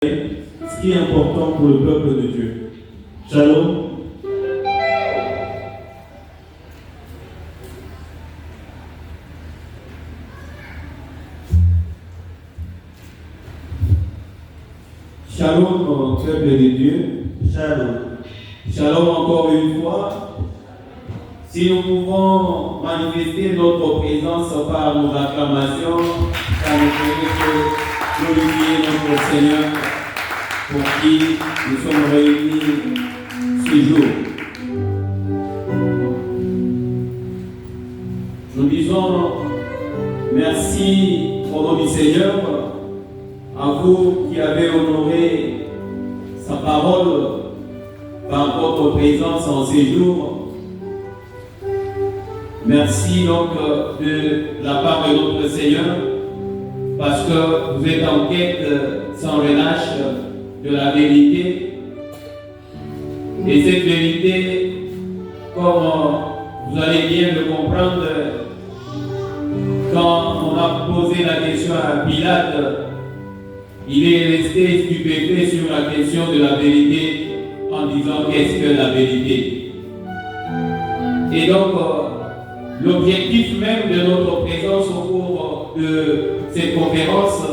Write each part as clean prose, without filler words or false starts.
ce qui est important pour le peuple de Dieu. Shalom. Shalom, peuple de Dieu. Shalom. Shalom encore une fois. Si nous pouvons manifester notre présence par nos acclamations, ça nous permet de glorifier notre Seigneur pour qui nous sommes réunis ce jour. Nous disons merci au nom du Seigneur, à vous qui avez honoré sa parole par votre présence en ces jours. Merci donc de la part de notre Seigneur, parce que vous êtes en quête sans relâche de la vérité. Et cette vérité, comme vous allez bien le comprendre, quand on a posé la question à Pilate, il est resté stupéfait sur la question de la vérité en disant qu'est-ce que la vérité. Et donc, l'objectif même de notre présence au cours de cette conférence,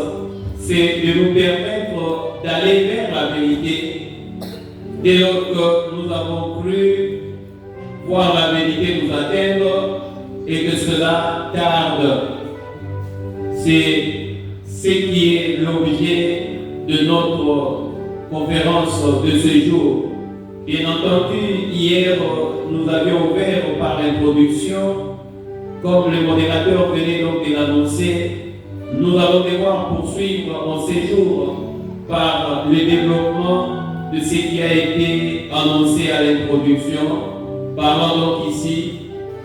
c'est de nous permettre d'aller vers la vérité. Dès lors que nous avons cru voir la vérité nous atteindre et que cela tarde. C'est ce qui est l'objet de notre conférence de ce jour. Bien entendu, hier, nous avions ouvert par l'introduction. Comme le modérateur venait donc de l'annoncer, nous allons devoir poursuivre en ces jours par le développement de ce qui a été annoncé à l'introduction, parlant donc ici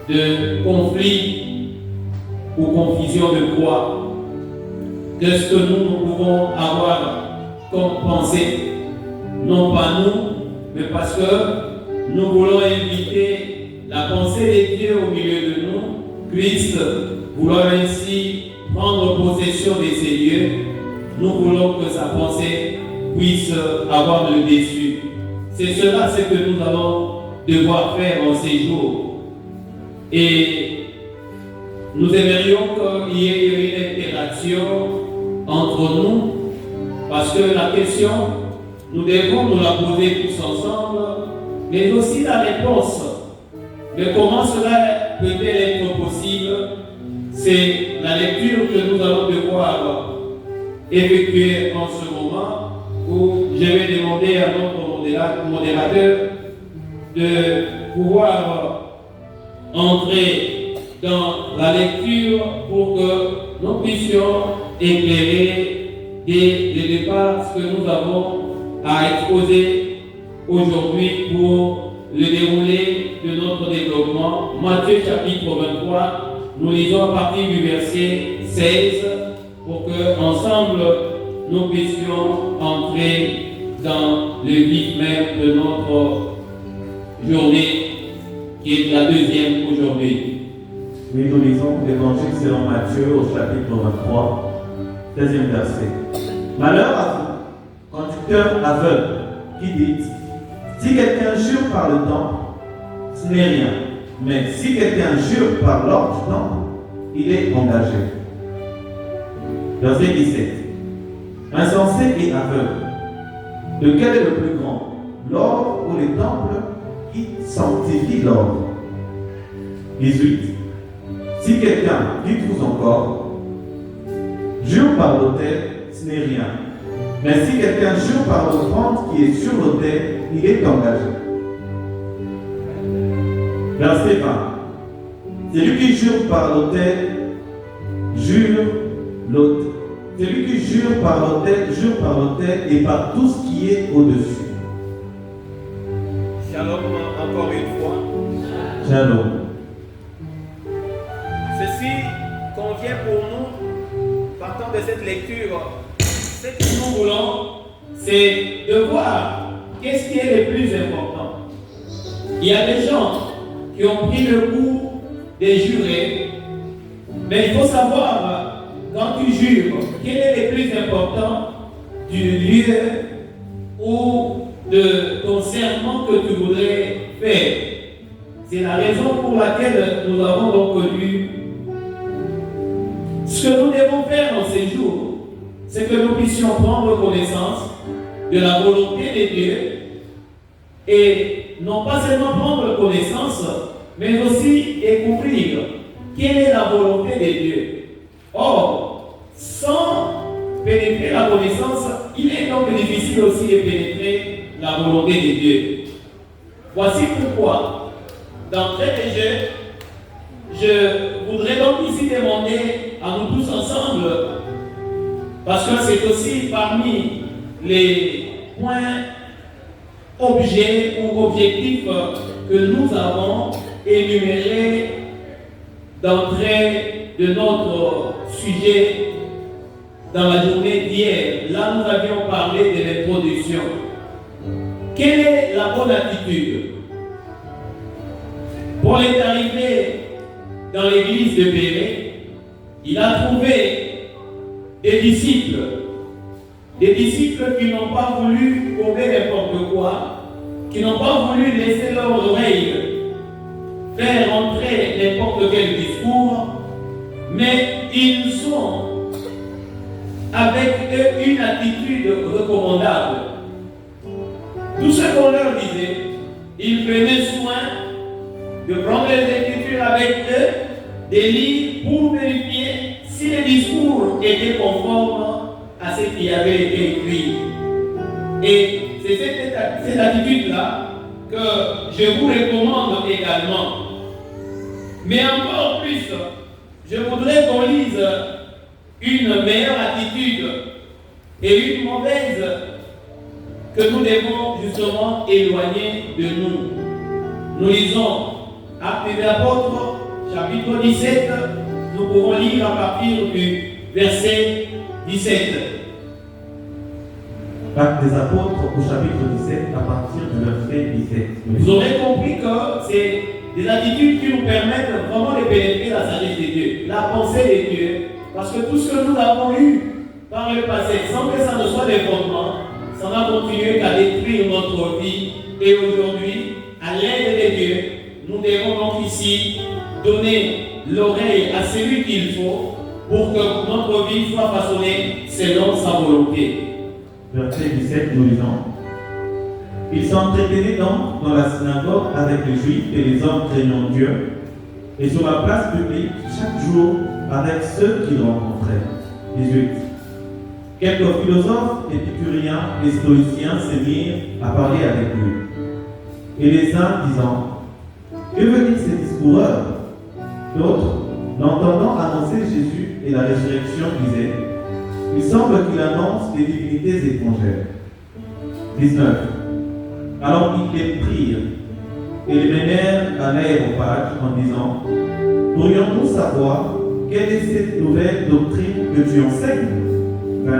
de conflit ou confusion de foi. Qu'est-ce que nous pouvons avoir comme pensée, non pas nous, mais parce que nous voulons inviter la pensée de Dieu au milieu de nous, Christ, voulant ainsi prendre possession de ces lieux, nous voulons que sa pensée puisse avoir le dessus. C'est cela ce que nous allons devoir faire en ces jours. Et nous aimerions qu'il y ait une interaction entre nous, parce que la question, nous devons nous la poser tous ensemble, mais aussi la réponse. Mais comment cela peut-elle être possible? C'est la lecture que nous allons devoir effectuer en ce moment, où je vais demander à notre modérateur de pouvoir entrer dans la lecture pour que nous puissions éclairer dès le départ ce que nous avons à exposer aujourd'hui pour le déroulé de notre développement. Matthieu chapitre 23, nous lisons à partir du verset 16 pour que ensemble nous puissions entrer dans le vif même de notre journée qui est la deuxième aujourd'hui. Oui, nous lisons l'Évangile selon Matthieu au chapitre 23, 13e verset. Malheur à vous, conducteurs aveugles, qui dites, si quelqu'un jure par le temple, ce n'est rien. Mais si quelqu'un jure par l'ordre du temple, il est engagé. Verset 17. Insensé et aveugle. Lequel est le plus grand, l'ordre ou les temples qui sanctifient l'ordre? 18. Si quelqu'un, dites-vous encore, jure par l'autel, ce n'est rien. Mais si quelqu'un jure par l'offrande qui est sur l'autel, il est engagé. Verset 20. Celui qui jure par l'autel, jure l'autel. Celui qui jure par l'autel et par tout ce qui est au-dessus. Shalom encore une fois. Shalom. Ceci convient pour nous, partant de cette lecture, ce que nous voulons, c'est de voir qu'est-ce qui est le plus important. Il y a des gens qui ont pris le coup de jurer, mais il faut savoir, quand tu jures, quel est le plus important? du lieu ou de ton serment que tu voudrais faire. C'est la raison pour laquelle nous avons reconnu ce que nous devons faire dans ces jours, c'est que nous puissions prendre connaissance de la volonté de Dieu et non pas seulement prendre connaissance, mais aussi découvrir quelle est la volonté de Dieu. Or, sans pénétrer la connaissance, il est donc difficile aussi de pénétrer la volonté de Dieu. Voici pourquoi, d'entrée de jeu, je voudrais donc ici demander à nous tous ensemble, parce que c'est aussi parmi les points, objets ou objectifs que nous avons énumérés d'entrée de notre sujet dans la journée d'hier. Là, nous avions parlé de l'introduction. Quelle est la bonne attitude? Paul est arrivé dans l'église de Bérée. Il a trouvé des disciples qui n'ont pas voulu combler n'importe quoi, qui n'ont pas voulu laisser leur oreille faire entrer n'importe quel discours, mais ils sont avec eux une attitude recommandable. Tout ce qu'on leur disait, ils prenaient soin de prendre les Écritures avec eux, de lire pour vérifier si les discours étaient conformes à ce qui avait été écrit. Et c'est cette attitude-là que je vous recommande également. Mais encore plus, je voudrais qu'on lise une meilleure attitude et une mauvaise que nous devons justement éloigner de nous. Nous lisons Actes des Apôtres, chapitre 17, nous pouvons lire à partir du verset 17. Actes des Apôtres au chapitre 17 à partir du verset 17. Vous aurez compris que c'est des attitudes qui nous permettent vraiment de pénétrer la sagesse de Dieu, la pensée de Dieu, parce que tout ce que nous avons eu par le passé, sans que ça ne soit des fondements, ça n'a continué qu'à détruire notre vie. Et aujourd'hui, à l'aide de Dieu, nous devons donc ici donner l'oreille à celui qu'il faut pour que notre vie soit façonnée selon sa volonté. Verset 17, nous lisons. Ils s'entretenaient donc dans la synagogue avec les Juifs et les hommes craignant Dieu, et sur la place publique chaque jour avec ceux qu'ils rencontraient. 18. Quelques philosophes épicuriens et stoïciens se mirent à parler avec lui. Et les uns disant, que veut dire ces discoureurs? D'autres, l'entendant annoncer Jésus et la résurrection, disaient, il semble qu'il annonce des divinités étrangères. 19. Alors ils les prirent et les menèrent à l'aéropage en disant, pourrions-nous savoir quelle est cette nouvelle doctrine que tu enseignes? 20.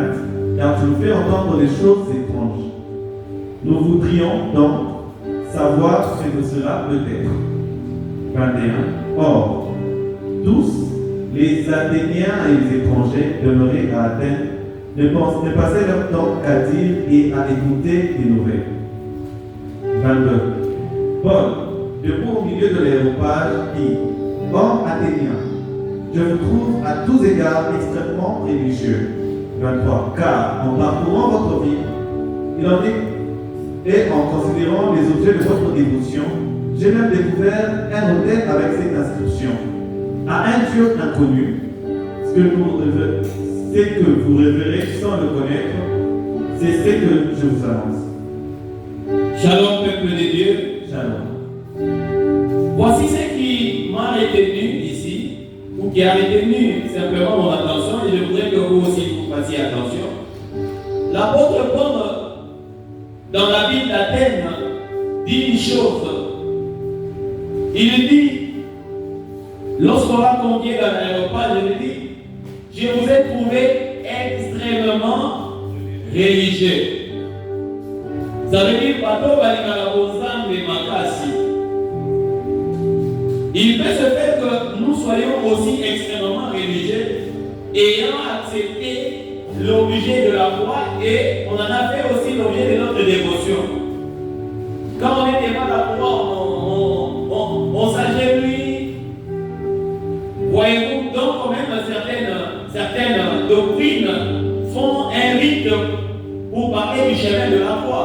Car tu nous fais entendre des choses étranges. Nous voudrions donc savoir ce que cela peut être. 21. Or, tous les Athéniens et les étrangers demeurés à Athènes ne passaient leur temps qu'à dire et à écouter des nouvelles. 22. Paul, debout au milieu de l'aéropage, dit, Homme athénien, je vous trouve à tous égards extrêmement religieux. 23. Car en parcourant votre vie, il en est, et en considérant les objets de votre dévotion, j'ai même découvert un hôtel avec cette inscription. À un Dieu inconnu, ce que vous révérez sans le connaître, c'est ce que je vous annonce. Shalom, peuple de Dieu. Shalom. Voici ce qui m'a retenu ici, ou qui a retenu simplement mon attention, et je voudrais que vous aussi vous fassiez attention. L'apôtre Paul, dans la ville d'Athènes, dit une chose. Il dit, lorsqu'on l'a convié dans l'aéroport, il dit, je vous ai trouvé extrêmement religieux. Ça veut dire, il peut se faire que nous soyons aussi extrêmement religieux, ayant accepté l'objet de la foi et on en a fait aussi l'objet de notre dévotion. Quand on est devant la foi, on s'agenouille. Voyez-vous, donc quand même certaines doctrines font un rite pour parler du chemin de la foi.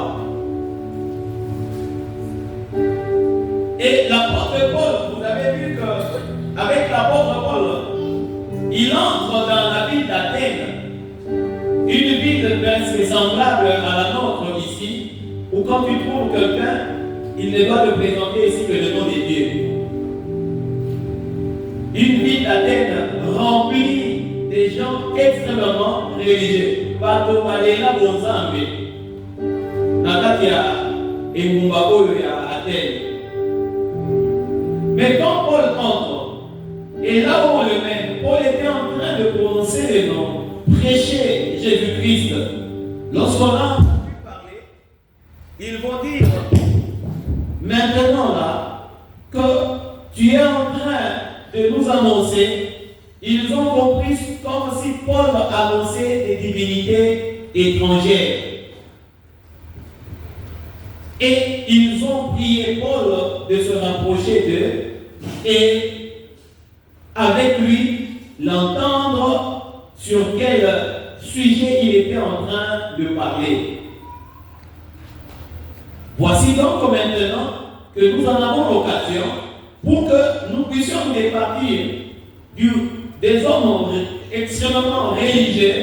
Et l'apôtre Paul, vous avez vu qu'avec l'apôtre Paul, il entre dans la ville d'Athènes, une ville presque semblable à la nôtre ici, où quand tu trouves quelqu'un, il ne doit te présenter ici que le nom de Dieu. Une ville d'Athènes remplie de gens extrêmement religieux. Batobalela Bonzambe. Nakatia et Mumbabo à Athènes. Mais quand Paul entre, et là où on le met, Paul était en train de prononcer le nom, prêcher Jésus-Christ. Lorsqu'on a entendu parler, ils vont dire, maintenant là, que tu es en train de nous annoncer, ils ont compris comme si Paul annonçait des divinités étrangères. Et ils ont prié Paul de se rapprocher d'eux et avec lui l'entendre sur quel sujet il était en train de parler. Voici donc maintenant que nous en avons l'occasion pour que nous puissions nous départir des hommes extrêmement religieux,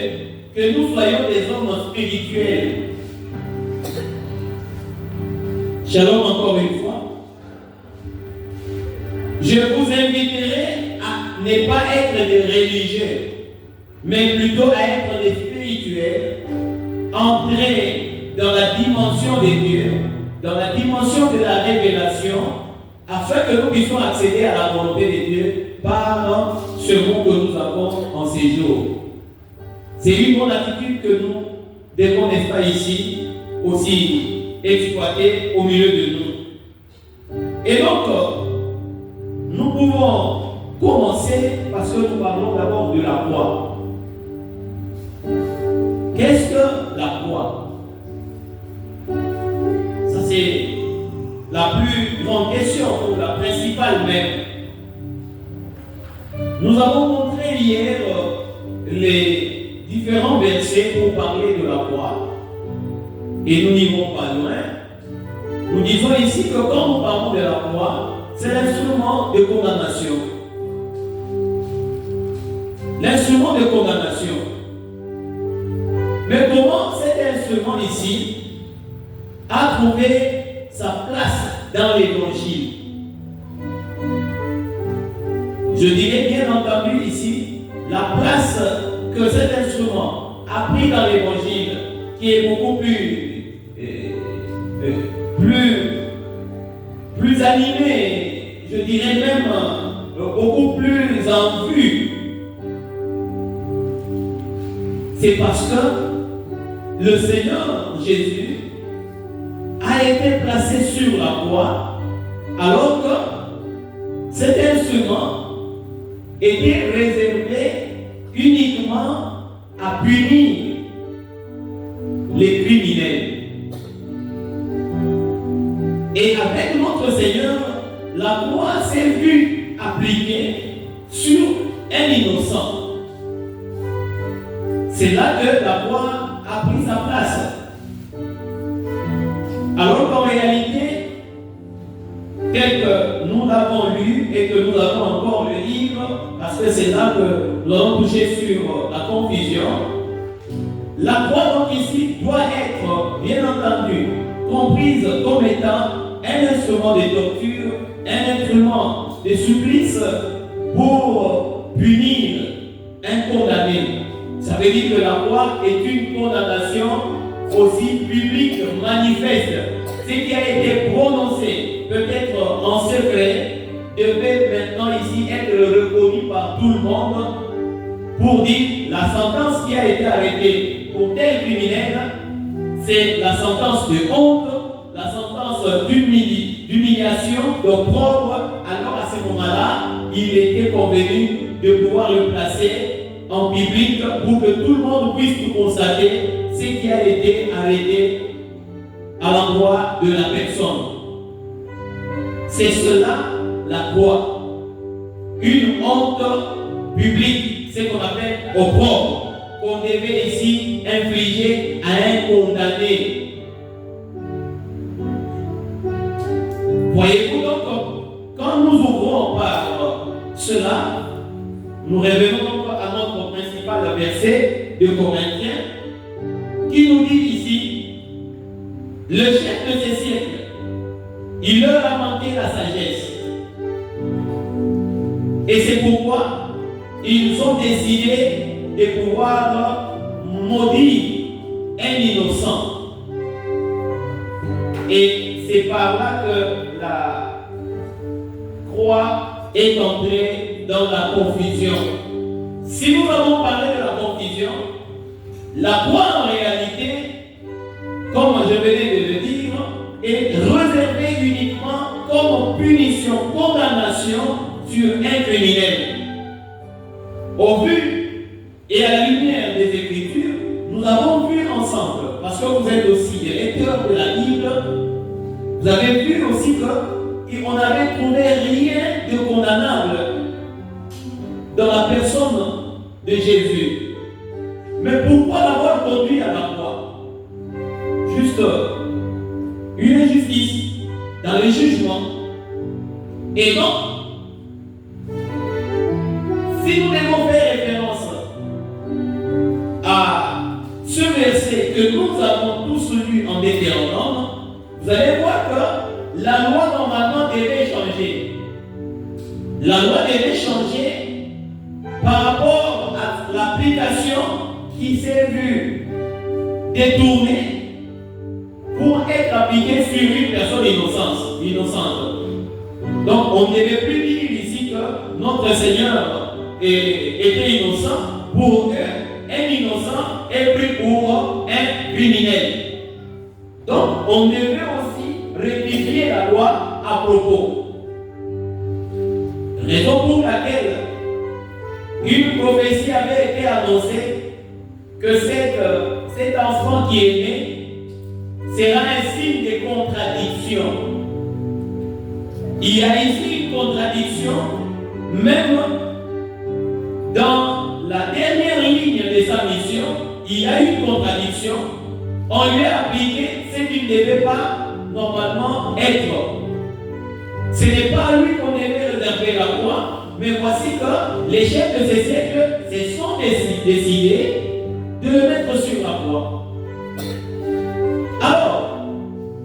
que nous soyons des hommes spirituels. Shalom encore une fois. Je vous inviterai à ne pas être des religieux, mais plutôt à être des spirituels, entrer dans la dimension des dieux, dans la dimension de la révélation, afin que nous puissions accéder à la volonté de Dieu par ce mot que nous avons en ces jours. C'est une bonne attitude que nous devons, n'est-ce pas, ici, aussi exploiter au milieu de nous. Et donc, nous pouvons commencer parce que nous parlons d'abord de la foi. Qu'est-ce que la foi? Ça, c'est la plus grande question, ou la principale même. Nous avons montré hier les différents versets pour parler de la foi. Et nous n'y vont pas loin. Nous disons ici que quand nous parlons de la foi, c'est l'instrument de condamnation. L'instrument de condamnation. Mais comment cet instrument ici a trouvé sa place dans l'évangile? Je dirais bien entendu ici la place que cet instrument a pris dans l'évangile, qui est beaucoup plus animé, je dirais même beaucoup plus en vue. C'est parce que le Seigneur Jésus a été placé sur la croix, alors que cet instrument était réservé uniquement à punir les criminels. Et avec notre Seigneur, la croix s'est vue appliquée sur un innocent. C'est là que la croix a pris sa place. Alors qu'en réalité, tel que nous l'avons lu et que nous avons encore le livre, parce que c'est là que nous allons toucher sur la confusion, la croix donc ici doit être, bien entendu, comprise comme étant un instrument de torture, un instrument de supplice pour punir un condamné. Ça veut dire que la croix est une condamnation aussi publique, manifeste. Ce qui a été prononcé, peut-être en secret, devait maintenant ici être reconnu par tout le monde pour dire la sentence qui a été arrêtée pour tel criminel, c'est la sentence de honte, la sentence d'humiliation, d'opprobre. Alors à ce moment-là, il était convenu de pouvoir le placer en public pour que tout le monde puisse tout constater ce qui a été arrêté à l'endroit de la personne. C'est cela la croix. Une honte publique, ce qu'on appelle opprobre, qu'on devait ici infliger à un condamné. Voyez-vous donc, quand nous ouvrons par cela, nous revenons donc à notre principal verset de Corinthiens qui nous dit ici, le chef de ces siècles, il leur a manqué la sagesse. Et c'est pourquoi ils ont décidé de pouvoir maudire un innocent. Et c'est par là que la croix est entrée dans la confusion. Si nous avons parlé de la confusion, la croix en réalité, comme je venais de le dire, est réservée uniquement comme punition, condamnation sur un criminel. Au vu et à la lumière des Écritures, nous avons vu ensemble, parce que vous êtes aussi des lecteurs de la Bible, vous avez vu aussi qu'on n'avait trouvé rien de condamnable dans la personne de Jésus. Mais pourquoi l'avoir conduit à la croix? Juste une injustice dans les jugements. Et donc, si nous devons faire référence à ce verset que nous avons tous lu en Deutéronome, vous allez voir que la loi normalement devait changer. La loi devait changer par rapport à l'application qui s'est vue détournée pour être appliquée sur une personne innocente. Donc on ne devait plus dire ici que notre Seigneur était innocent pour un innocent est pris pour un criminel. Donc on devait aussi rectifier la loi à propos. Raison pour laquelle une prophétie avait été annoncée que cet enfant qui est né sera un signe de contradiction. Il y a ici une contradiction, même dans la dernière ligne de sa mission, il y a une contradiction. On lui a appliqué ce qu'il ne devait pas normalement être. Ce n'est pas à lui qu'on devait réserver la croix, mais voici que les chefs de ces siècles se sont décidés de le mettre sur la croix. Alors,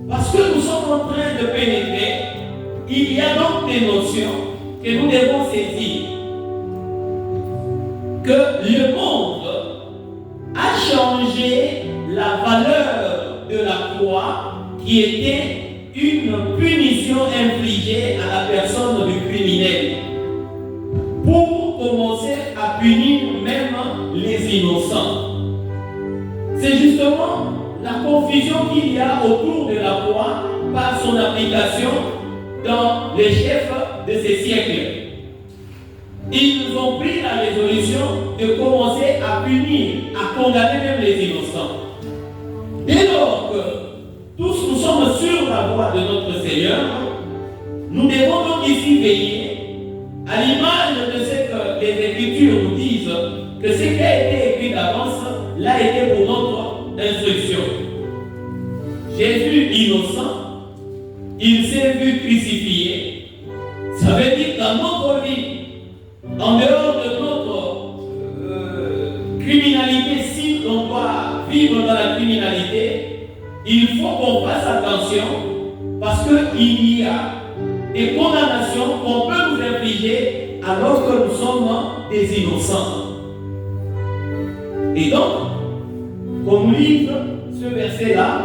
parce que nous sommes en train de pénétrer, il y a donc des notions que nous devons saisir. Que le monde a changé la valeur de la croix qui était une punition infligée à la personne du criminel pour commencer à punir même les innocents. C'est justement la confusion qu'il y a autour de la croix par son application dans les chefs de ces siècles. Ils ont pris la résolution de commencer à punir, à condamner même les innocents. Dès lors que tous nous sommes sur la voie de notre Seigneur, nous devons donc ici veiller à l'image de ce que les Écritures nous disent, que ce qui a été écrit d'avance l'a été pour notre instruction. Jésus innocent, il s'est vu crucifié. Ça veut dire que dans notre vie, en dehors de notre criminalité, si on doit vivre dans la criminalité, il faut qu'on fasse attention parce qu'il y a des condamnations qu'on peut nous infliger alors que nous sommes des innocents. Et donc, qu'on nous livre ce verset-là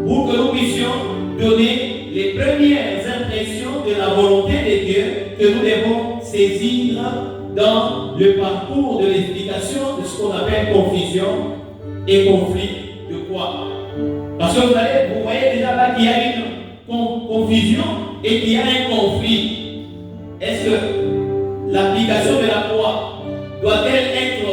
pour que nous puissions donner les premières impressions de la volonté de Dieu que nous devons saisir dans le parcours de l'explication de ce qu'on appelle confusion et conflit de quoi. Parce que vous voyez déjà là qu'il y a une confusion et qu'il y a un conflit. Est-ce que l'application de la croix doit-elle être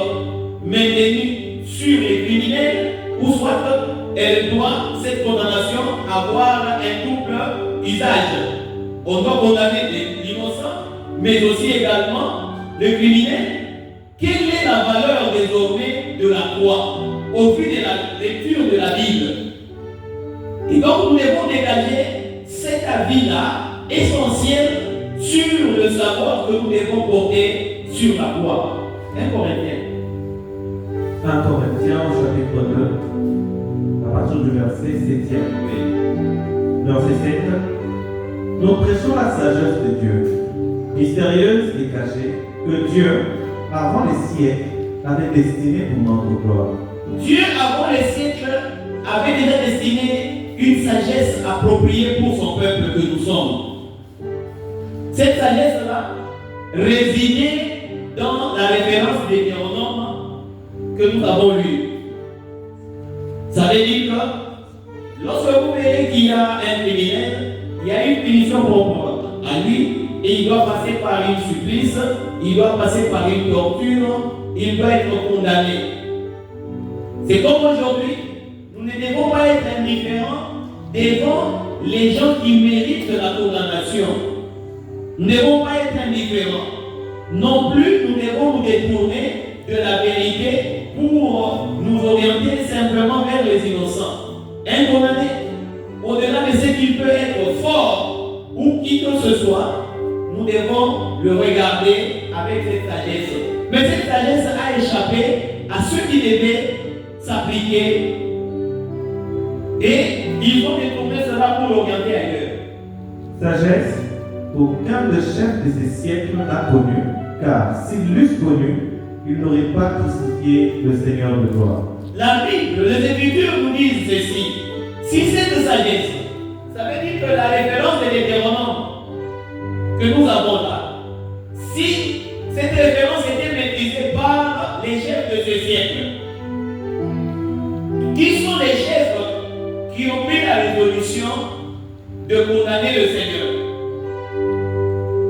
elle doit, cette condamnation, avoir un double usage. On doit condamner l'innocent, mais aussi également le criminel. Quelle est la valeur désormais de la croix au vu de la lecture de la Bible? Et donc nous devons dégager cet avis-là essentiel sur le savoir que nous devons porter sur la croix. 1 Corinthiens. 1 Corinthiens, chapitre 2, à partir du verset 7. Verset 7. Nous prêchons la sagesse de Dieu, mystérieuse et cachée, que Dieu, avant les siècles, avait destinée pour notre gloire. Dieu, avant les siècles, avait déjà destiné une sagesse appropriée pour son peuple que nous sommes. Cette sagesse-là résidait dans la référence des Deutéronome que nous avons lu. Ça veut dire que lorsque vous verrez qu'il y a un criminel, il y a une punition propre à lui et il doit passer par une supplice, il doit passer par une torture, il doit être condamné. C'est comme aujourd'hui, nous ne devons pas être indifférents devant les gens qui méritent la condamnation. Nous ne devons pas être indifférents. Non plus, nous devons nous détourner de la vérité pour nous orienter simplement vers les innocents. Un condamné, au-delà de ce qu'il peut être fort ou qui que ce soit, nous devons le regarder avec cette sagesse. Mais cette sagesse a échappé à ceux qui devaient s'appliquer et ils ont détourné cela pour l'orienter ailleurs. Sagesse, aucun des chefs de ces siècles n'a connu, car s'ils l'eussent connu, ils n'auraient pas crucifié le Seigneur de gloire. La Bible, les Écritures nous disent ceci. Si cette sagesse, ça veut dire que la référence de l'Hétéronome que nous avons là, si cette référence était maîtrisée par les chefs de ce siècle, qui sont les chefs qui ont pris la résolution de condamner le Seigneur?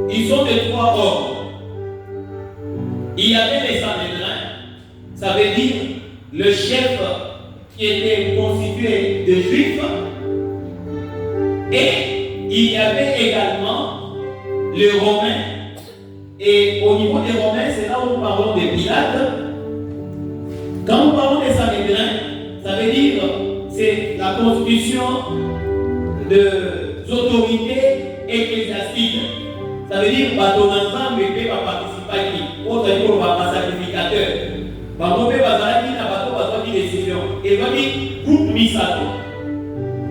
Ils sont de 3 ordres. Il y avait les Sanhédrins, ça veut dire le chef qui était constitué de juifs, et il y avait également les Romains. Et au niveau des Romains, c'est là où nous parlons de Pilate. Quand nous parlons des Sanhédrins, ça veut dire c'est la constitution des autorités ecclésiastiques. Ça veut dire que l'ensemble ne peut pas participer à qui. Autre pour un sacrificateur. Décision. Et va dire groupe Misato.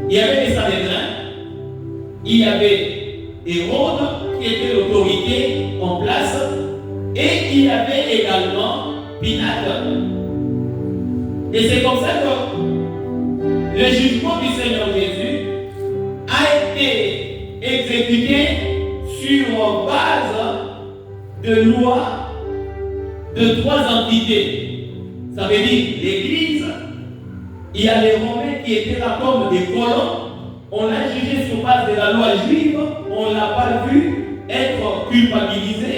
Il y avait les Sanhédrins, il y avait Hérode qui était l'autorité en place, et il y avait également Pilate. Et c'est comme ça que le jugement du Seigneur Jésus a été exécuté sur base de lois de 3 entités. Ça veut dire l'Église, il y a les Romains qui étaient là comme des colons. On l'a jugé sur base de la loi juive, on ne l'a pas vu être culpabilisé.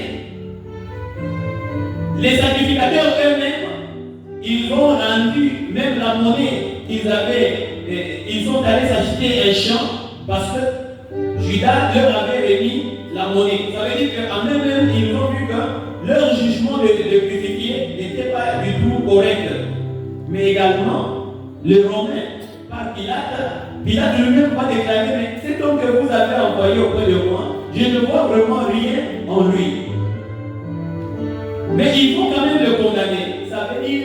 Les sacrificateurs eux-mêmes, ils ont rendu même la monnaie qu'ils avaient, ils sont allés s'acheter un champ parce que Judas leur avait remis la monnaie. Ça veut dire qu'en eux-mêmes, ils ont vu que leur jugement de crucifier n'était pas du tout correct. Mais également, les Romains, par Pilate lui-même va déclarer, mais cet homme que vous avez envoyé auprès de moi, je ne vois vraiment rien en lui. Mais ils vont quand même le condamner. Ça veut dire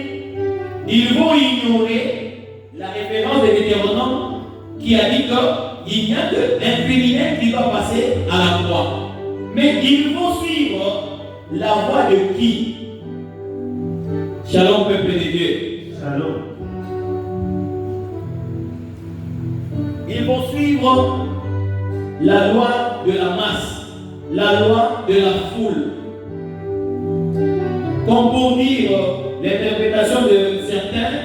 ils vont ignorer la référence de Deutéronome qui a dit qu'il n'y a qu'un criminel qui doit passer à la croix. Mais ils vont suivre la voie de qui? Shalom, peuple de Dieu. Shalom. Ils vont suivre la loi de la masse, la loi de la foule. Comme pour dire l'interprétation de certains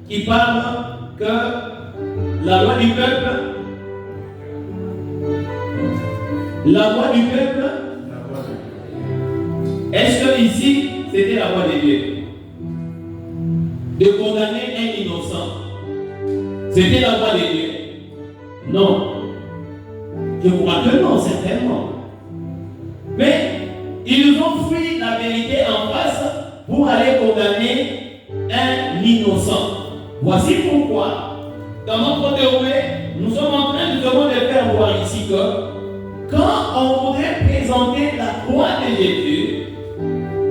qui parlent que la loi du peuple, est-ce que ici c'était la loi de Dieu? De condamner un innocent. C'était la voix de Dieu? Non. Je crois que non, certainement. Mais ils ont fui la vérité en face pour aller condamner un innocent. Voici pourquoi, dans notre théorie, nous sommes en train justement de faire voir ici que quand on voudrait présenter la croix de Jésus,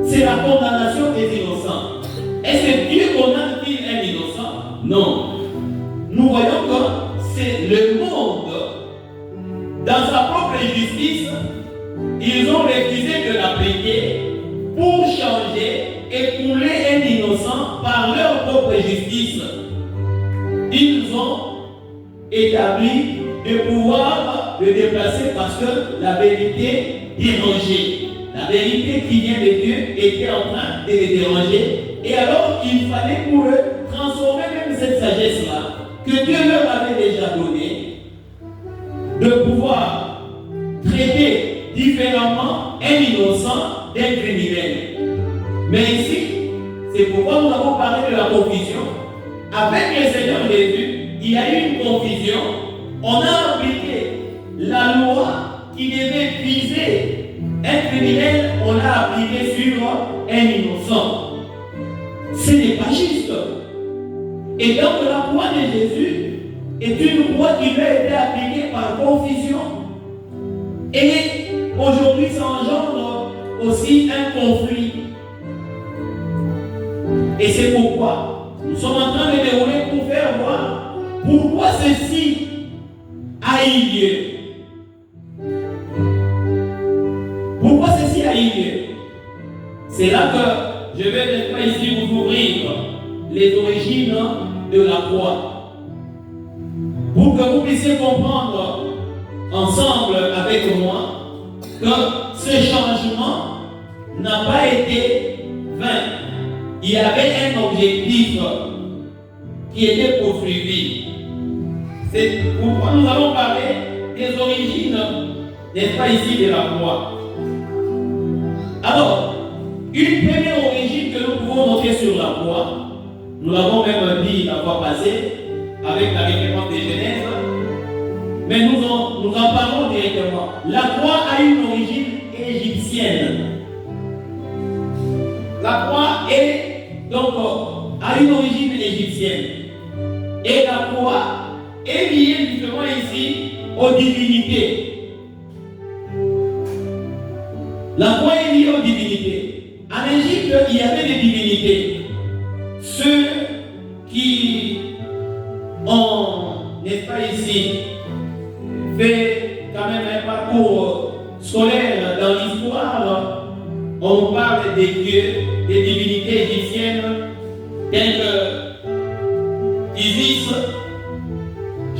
c'est la condamnation des innocents. Est-ce que Dieu condamne-t-il un innocent? Non. Nous voyons que c'est le monde, dans sa propre justice, ils ont refusé de l'appliquer pour changer et couler un innocent par leur propre justice. Ils ont établi le pouvoir de déplacer parce que la vérité dérangeait. La vérité qui vient de Dieu était en train de les déranger. Et alors, il fallait pour eux transformer même cette sagesse-là que Dieu leur avait déjà donnée, de pouvoir traiter différemment un innocent d'un criminel. Mais ici, c'est pourquoi nous avons parlé de la confusion. Avec le Seigneur Jésus, il y a eu une confusion. On a appliqué la loi qui devait viser un criminel, on l'a appliqué sur un innocent. Ce n'est pas juste. Et donc la croix de Jésus est une croix qui lui a été appliquée par confusion. Et aujourd'hui, ça engendre aussi un conflit. Et c'est pourquoi nous sommes en train de dérouler pour faire voir pourquoi ceci a eu lieu. Pourquoi ceci a eu lieu? C'est là que je vais maintenant ici vous ouvrir les origines de la croix. Pour que vous puissiez comprendre ensemble avec moi que ce changement n'a pas été vain. Il y avait un objectif qui était poursuivi. C'est pourquoi nous allons parler des origines, n'est-ce pas ici, de la croix. Alors, une première origine que nous pouvons noter sur la croix, nous l'avons même dit la fois passée, avec la référence des Genèse, mais nous en parlons directement. La croix a une origine égyptienne. La croix a une origine égyptienne. Et la croix est liée justement ici aux divinités. La croix est liée aux divinités. En Égypte, il y avait des divinités. Ceux qui ont, n'est-ce pas ici, fait quand même un parcours scolaire dans l'histoire, on parle des dieux, des divinités égyptiennes, telles que Isis.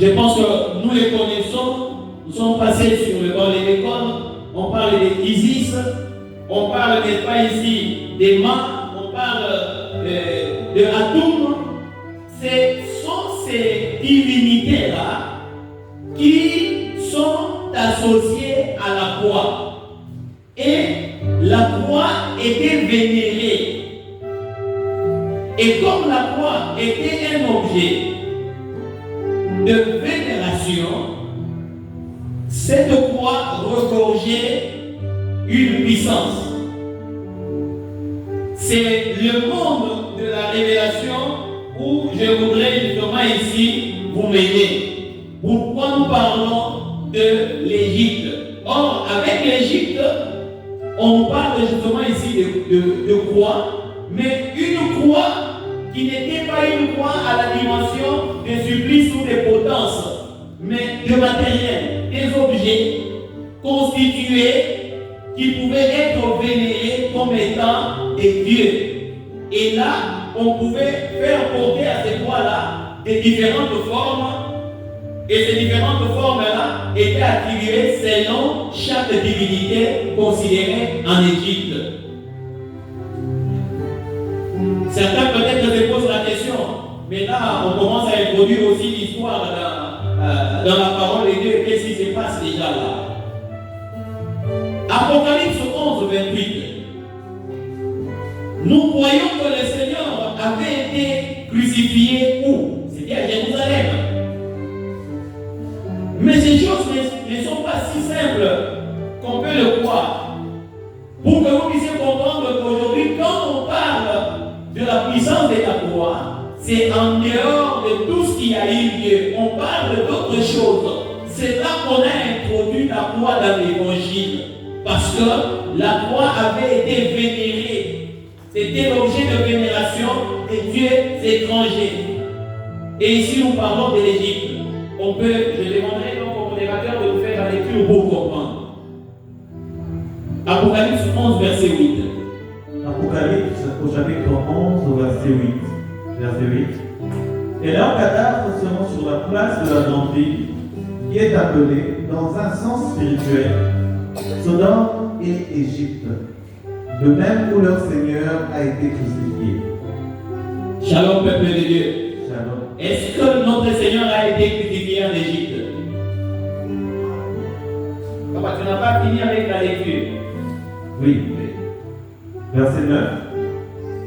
Je pense que nous les connaissons, nous sommes passés sur le banc de l'école, on parle d'Isis, on parle, n'est-ce pas ici, des mains, on parle de Atum. Ce sont ces divinités-là qui sont associées à la croix. Et la croix était vénérée. Et comme la croix était un objet de vénération, cette croix regorgeait une puissance. C'est le monde de la révélation où je voudrais justement ici vous mener. Pourquoi nous parlons de l'Égypte? Or, avec l'Égypte, on parle justement ici de croix, mais une croix qui n'était pas une croix à la dimension des supplices ou des potences, mais de matériel, des objets constitués qui pouvaient être vénérés comme étant des dieux. Et là, on pouvait faire porter à ces croix-là des différentes formes, et ces différentes formes-là étaient attribuées selon chaque divinité considérée en Égypte. Certains peut-être se posent la question, mais là on commence à introduire aussi l'histoire dans la parole de Dieu. Qu'est-ce qui se passe déjà là? Apocalypse 11, 28. Nous voyons que le Seigneur avait été crucifié où? C'était à Jérusalem. Mais ces choses ne sont pas si simples qu'on peut le croire. Pour que vous puissiez comprendre qu'aujourd'hui, quand on parle de la puissance de la croix, c'est en dehors de tout ce qui a eu lieu. On parle d'autre chose. C'est là qu'on a introduit la croix dans l'évangile. Parce que la croix avait été vénérée. C'était l'objet de vénération des dieux étrangers. Et ici, nous parlons de l'Égypte. Je demanderai donc au modérateur de nous faire la lecture pour comprendre. Apocalypse 11, verset 8. Apocalypse au chapitre 11, au verset 8. Verset 8. Et leurs cadavres seront sur la place de la grande ville, qui est appelée, dans un sens spirituel, Sodome et Égypte, de même où leur Seigneur a été crucifié. Shalom, peuple de Dieu. Shalom. Est-ce que notre Seigneur a été crucifié en Égypte? Papa, tu n'as pas fini avec la lecture. Oui. Verset 9.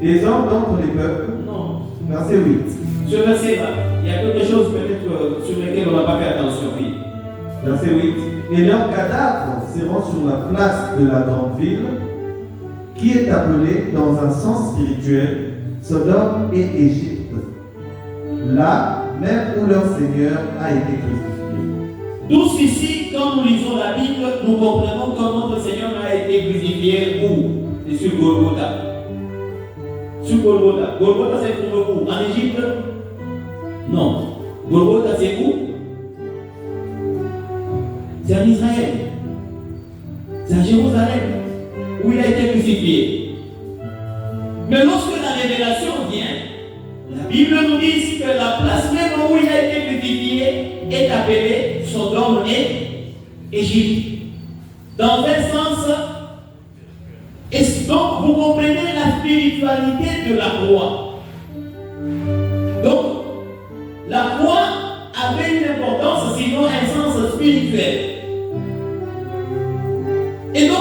Les hommes d'entre les peuples. Non. Verset 8. Ce verset-là, il y a quelque chose peut-être sur lequel on n'a pas fait attention. Oui. Verset 8. Et leurs cadavres seront sur la place de la grande ville, qui est appelée dans un sens spirituel Sodome et Égypte, là même où leur Seigneur a été crucifié. Tous ici, quand nous lisons la Bible, nous comprenons que notre Seigneur a été crucifié où? C'est sur Golgotha. Sur Golgotha. Golgotha, c'est trouvé où? En Égypte? Non. Golgotha, c'est où? C'est en Israël. C'est à Jérusalem où il a été crucifié. Mais lorsque la révélation vient, la Bible nous dit ici que la place même où il a été crucifié est appelée Sodome et Égypte. Dans un sens, et donc vous comprenez la spiritualité de la croix. Donc, la croix avait une importance, sinon un sens spirituel. Et donc,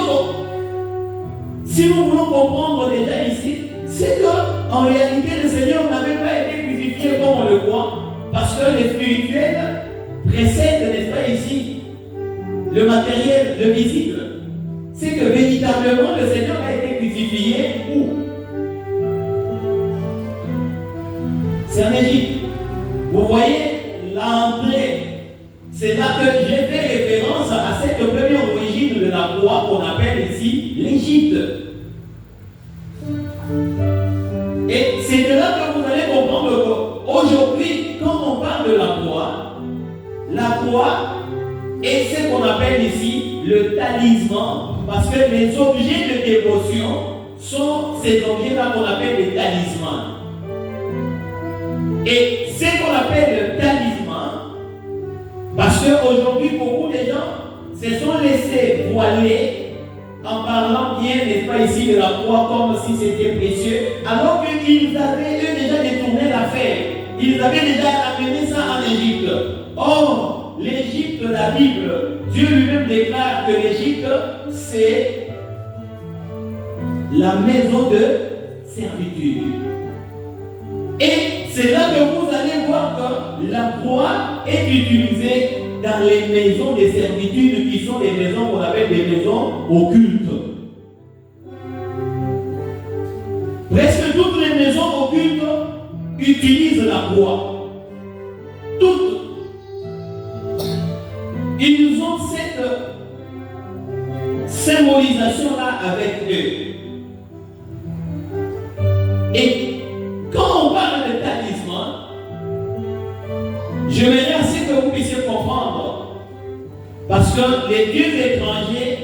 si nous voulons comprendre déjà ici, c'est qu'en réalité, le Seigneur n'avait pas été crucifié comme on le croit, parce que le spirituel précède, n'est-ce pas ici, le matériel, le visible. C'est que véritablement, le Seigneur a été crucifié où? C'est en Égypte. Vous voyez l'entrée. C'est là que j'ai fait référence à cette première origine de la croix qu'on appelle ici l'Égypte. Et c'est de là que vous allez comprendre qu'aujourd'hui, quand on parle de la croix est ce qu'on appelle ici le talisman, parce que les objets de dévotion sont ces objets-là qu'on appelle les talismans. Et ce qu'on appelle le talisman, parce qu'aujourd'hui, beaucoup de gens se sont laissés voiler en parlant bien, n'est-ce pas ici, de la croix comme si c'était précieux, alors qu'ils avaient eux déjà détourné l'affaire. Ils avaient déjà amené ça en Égypte. Or, l'Égypte, la Bible, Dieu lui-même déclare que l'Égypte, c'est la maison de servitude. Et c'est là que vous allez voir que la croix est utilisée dans les maisons de servitude qui sont des maisons qu'on appelle des maisons occultes. Presque toutes les maisons occultes utilisent la croix. Toutes. Ils ont cette symbolisation-là avec eux. Et quand on parle de talisman, je m'aimerais assez que vous puissiez comprendre. Parce que les dieux étrangers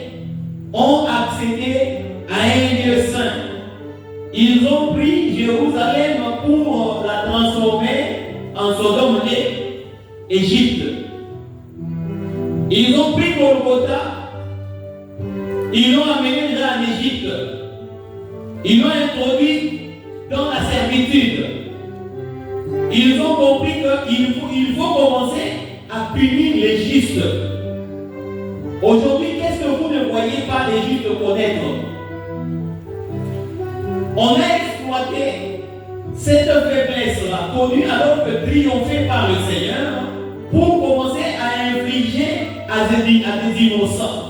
ont accédé à un lieu saint. Ils ont pris Jérusalem pour la transformer en Sodome et Égypte. Ils ont pris Golgotha, ils l'ont amené déjà en Égypte. Ils l'ont introduit dans la servitude. Ils ont compris qu'il faut commencer à punir les justes. Aujourd'hui, qu'est-ce que vous ne voyez pas les justes connaître? On a exploité cette faiblesse-là, connue alors que triomphée par le Seigneur, pour commencer à infliger des innocents.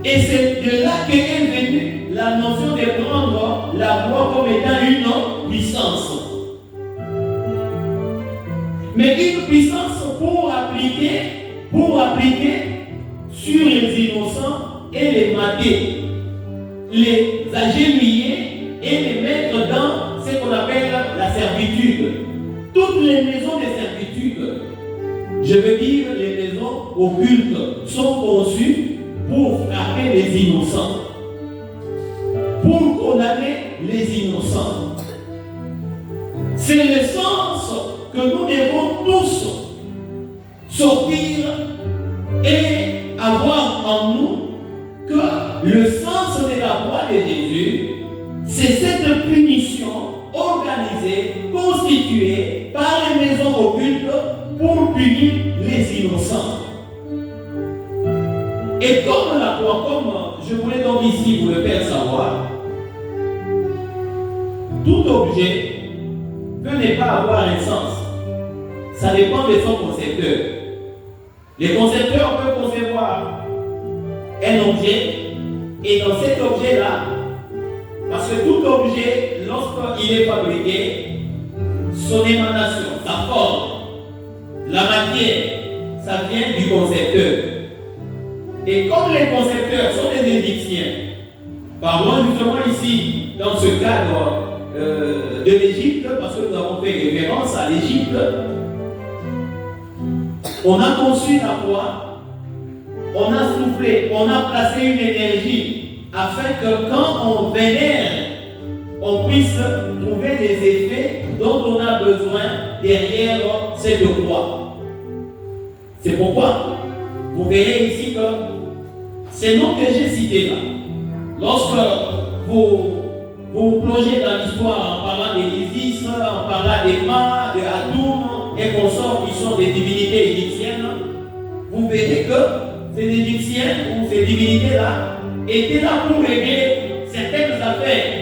Et c'est de là qu'est venue la notion de prendre la voix comme étant une puissance. Mais une puissance pour appliquer sur les innocents et les mater, les agenouiller et les mettre dans ce qu'on appelle la servitude. Toutes les maisons de servitude, je veux dire les maisons occultes, sont conçues pour frapper les innocents, pour condamner les innocents. C'est le sens que nous devons tous sortir et avoir en nous, que le sens de la voix de Jésus, c'est cette punition organisée, constituée par les maisons occultes pour punir les innocents. Et comme la foi, comme je voulais donc ici vous le faire savoir, tout objet peut ne pas avoir un sens. Ça dépend de son concepteur. Les concepteurs peuvent concevoir un objet, et dans cet objet-là, parce que tout objet, lorsqu'il est fabriqué, son émanation, sa forme, la matière, ça vient du concepteur. Et comme les concepteurs sont des Égyptiens, parlons justement ici, dans ce cadre de l'Égypte, parce que nous avons fait référence à l'Égypte, on a conçu la foi, on a soufflé, on a placé une énergie afin que quand on vénère, on puisse trouver des effets dont on a besoin derrière cette croix. C'est pourquoi vous verrez ici que ces noms que j'ai cités là, lorsque vous plongez dans l'histoire en parlant d'Isis, en parlant des Ma, de Atum et consorts qui sont des divinités égyptiennes, vous verrez que ces Égyptiens ou ces divinités-là étaient là pour régler certaines affaires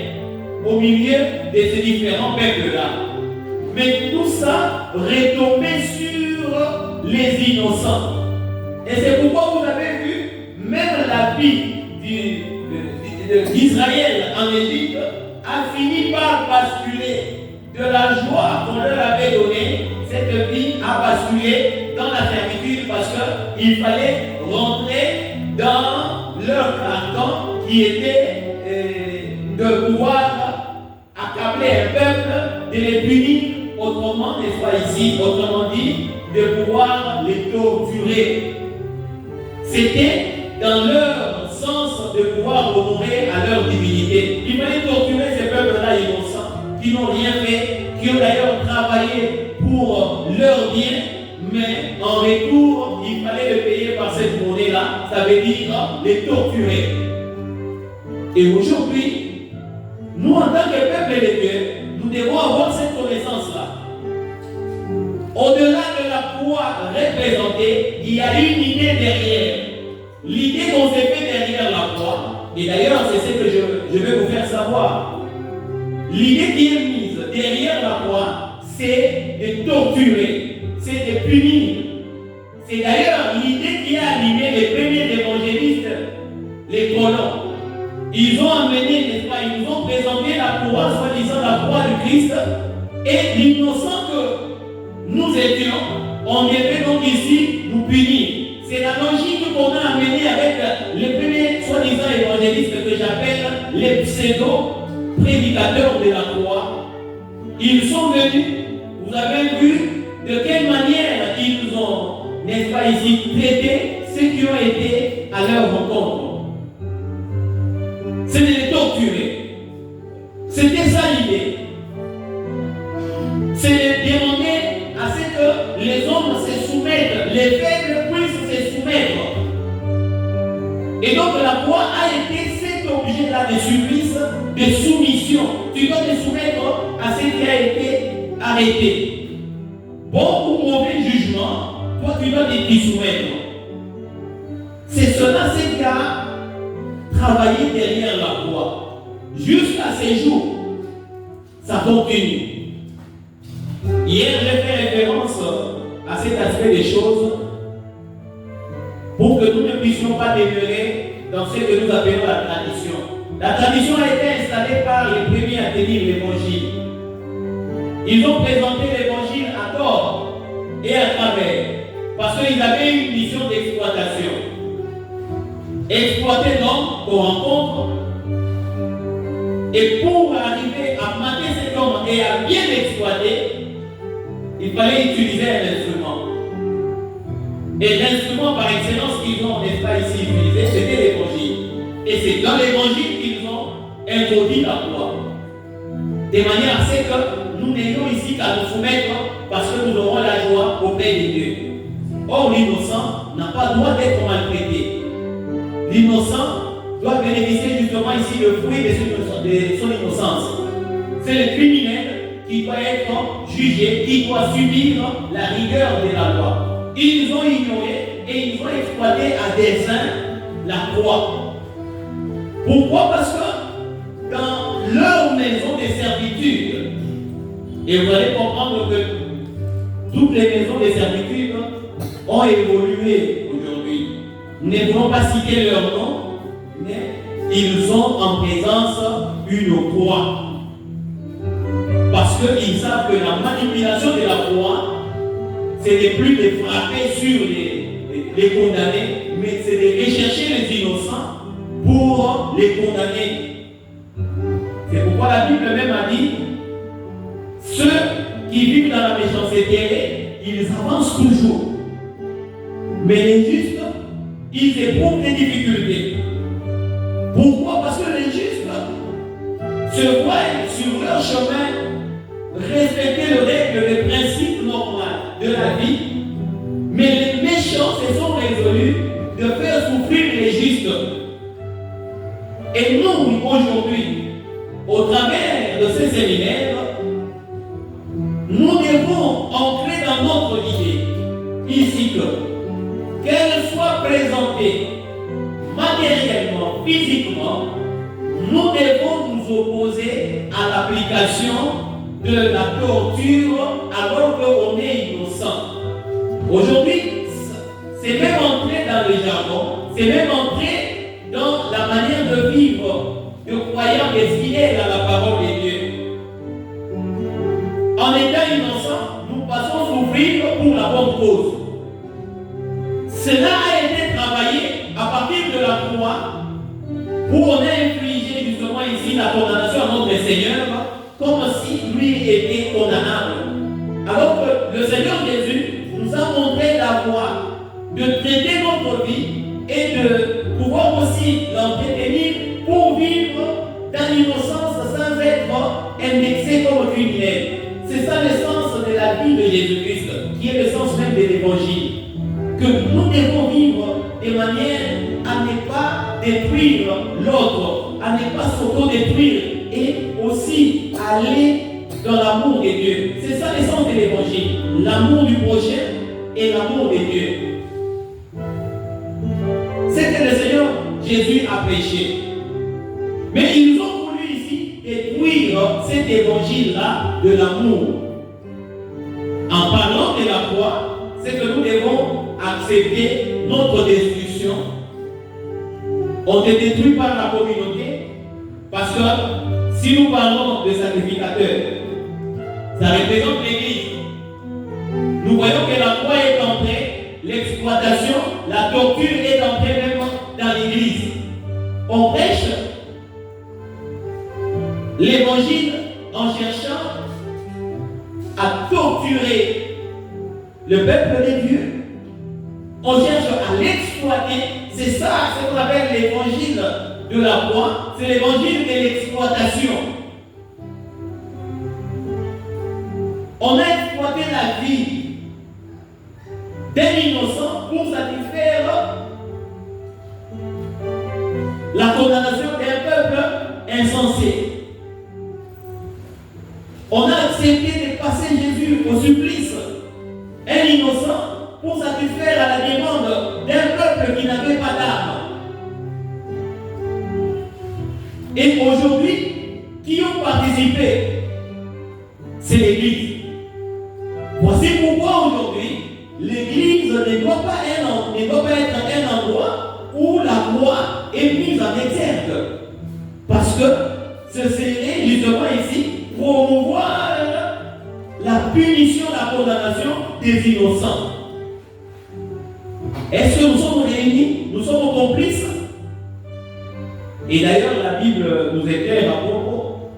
au milieu de ces différents peuples-là. Mais tout ça retombait sur les innocents. Et c'est pourquoi vous avez vu, même la vie d'Israël en Égypte a fini par basculer de la joie qu'on leur avait donnée. Cette vie a basculé dans la servitude parce qu'il fallait rentrer dans leur carcan qui était de pouvoir accabler un peuple, de les punir autrement, n'est-ce pas ici, autrement dit, de pouvoir les torturer. C'était dans leur sens de pouvoir honorer à leur divinité. Il fallait torturer ces peuples-là innocents, qui n'ont rien fait, qui ont d'ailleurs travaillé pour leur bien, mais en retour, il fallait le payer par cette monnaie-là, ça veut dire les torturer. Et aujourd'hui, nous en tant que peuple de Dieu, nous devons avoir cette connaissance-là. Au-delà de la croix représentée, il y a une idée derrière. L'idée qu'on s'est fait derrière la croix, et d'ailleurs c'est ce que je vais vous faire savoir. L'idée qui est mise derrière la croix, c'est de torturer, c'est de punir. C'est d'ailleurs l'idée qui a animé les premiers évangélistes, les colons. Ils ont amené, n'est-ce pas, ils nous ont présenté la croix, soi-disant la croix du Christ, et l'innocent que nous étions, on devait donc ici nous punir. C'est la logique qu'on a amenée avec les premiers soi-disant évangélistes que j'appelle les pseudo-prédicateurs de la croix. Ils sont venus, vous avez vu de quelle manière ils ont, n'est-ce pas ici, traité ceux qui ont été à leur rencontre. C'est de les torturer. C'était ça l'idée. C'est de demander à ce que les hommes se soumettent, les faibles puissent se soumettre. Et donc la croix a été cet objet-là de supplice, de soumission. Tu dois te soumettre à ce qui a été arrêté. Bon ou mauvais jugement, toi tu dois t'y soumettre. C'est cela ce qui a travaillé derrière la croix. Jusqu'à ces jours, ça continue. Hier, j'ai fait référence à cet aspect des choses pour que nous ne puissions pas demeurer dans ce que nous appelons la tradition. La tradition a été installée par les premiers à tenir l'évangile. Ils ont présenté l'évangile à tort et à travers parce qu'ils avaient une mission d'exploitation. Exploiter l'homme qu'on rencontre et pour arriver à mater cet homme et à bien l'exploiter, il fallait utiliser un instrument. Et l'instrument par excellence qu'ils ont, n'est-ce pas ici utilisé, c'était l'évangile. Et c'est dans l'évangile qu'ils ont introduit la foi. De manière à ce que nous n'ayons ici qu'à nous soumettre parce que nous aurons la joie auprès de Dieu. Or, l'innocent n'a pas droit d'être maltraité. L'innocent doit bénéficier justement ici le fruit de son innocence. C'est le criminel qui doit être jugé, qui doit subir la rigueur de la loi. Ils ont ignoré et ils ont exploité à dessein la croix. Pourquoi? Parce que dans leur maison de servitude, et vous allez comprendre que toutes les maisons de servitude ont évolué aujourd'hui. Nous ne pouvons pas citer leur nom, mais ils ont en présence une croix. Parce qu'ils savent que la manipulation de la croix, ce n'est plus de frapper sur les condamnés, mais c'est de rechercher les innocents pour les condamner. C'est pourquoi la Bible même a dit, ceux qui vivent dans la méchanceté, ils avancent toujours. Mais les justes, ils éprouvent des difficultés. Pourquoi? Parce que les justes se voient sur leur chemin respecter les règles, les principes normaux de la vie, mais les méchants se sont résolus de faire souffrir les justes. Et nous, aujourd'hui, au travers de ces séminaires, nous devons ancrer dans notre idée ici qu'elle soit présentée matériellement, physiquement, nous devons nous opposer à l'application de la torture alors qu'on est innocent. Aujourd'hui, c'est même entré dans les jargons, c'est même entré dans la manière de vivre de croyants destinés à la parole de Dieu. En étant innocent, nous passons souffrir pour la bonne cause. Cela a été travaillé à partir de la croix où on a infligé justement ici la condamnation à notre Seigneur comme si lui était condamnable. Alors que le Seigneur Jésus nous a montré la voie de traiter notre vie et de pouvoir aussi l'entretenir pour vivre dans l'innocence sans être indexé comme criminel. C'est ça le sens de la vie de Jésus-Christ, qui est le sens même de l'évangile. Que nous devons vivre de manière à ne pas détruire l'autre, à ne pas s'auto-détruire et aussi aller dans l'amour de Dieu. C'est ça le sens de l'évangile, l'amour du prochain et l'amour de Dieu. C'est que le Seigneur Jésus a péché. Mais ils ont voulu ici détruire cet évangile-là de l'amour. En parlant de la croix, c'est que nous devons accepter notre destruction. On est détruit par la communauté parce que si nous parlons de sacrificateur, ça représente l'Église. Nous voyons que la croix est entrée, l'exploitation, la torture est entrée même dans l'Église. On prêche l'évangile en cherchant à torturer le peuple de Dieu. On cherche à l'exploiter. C'est ça ce qu'on appelle l'évangile de la croix. C'est l'évangile de l'exploitation. On a exploité la vie d'un innocent pour satisfaire la condamnation d'un peuple insensé. On a accepté de passer Jésus au supplice, un innocent, pour satisfaire à la demande d'un peuple qui n'avait pas d'âme. Et aujourd'hui, qui ont participé? C'est l'Église. Voici pourquoi aujourd'hui, des innocents. Est-ce que nous sommes réunis? Nous sommes complices? Et d'ailleurs, la Bible nous éclaire à propos.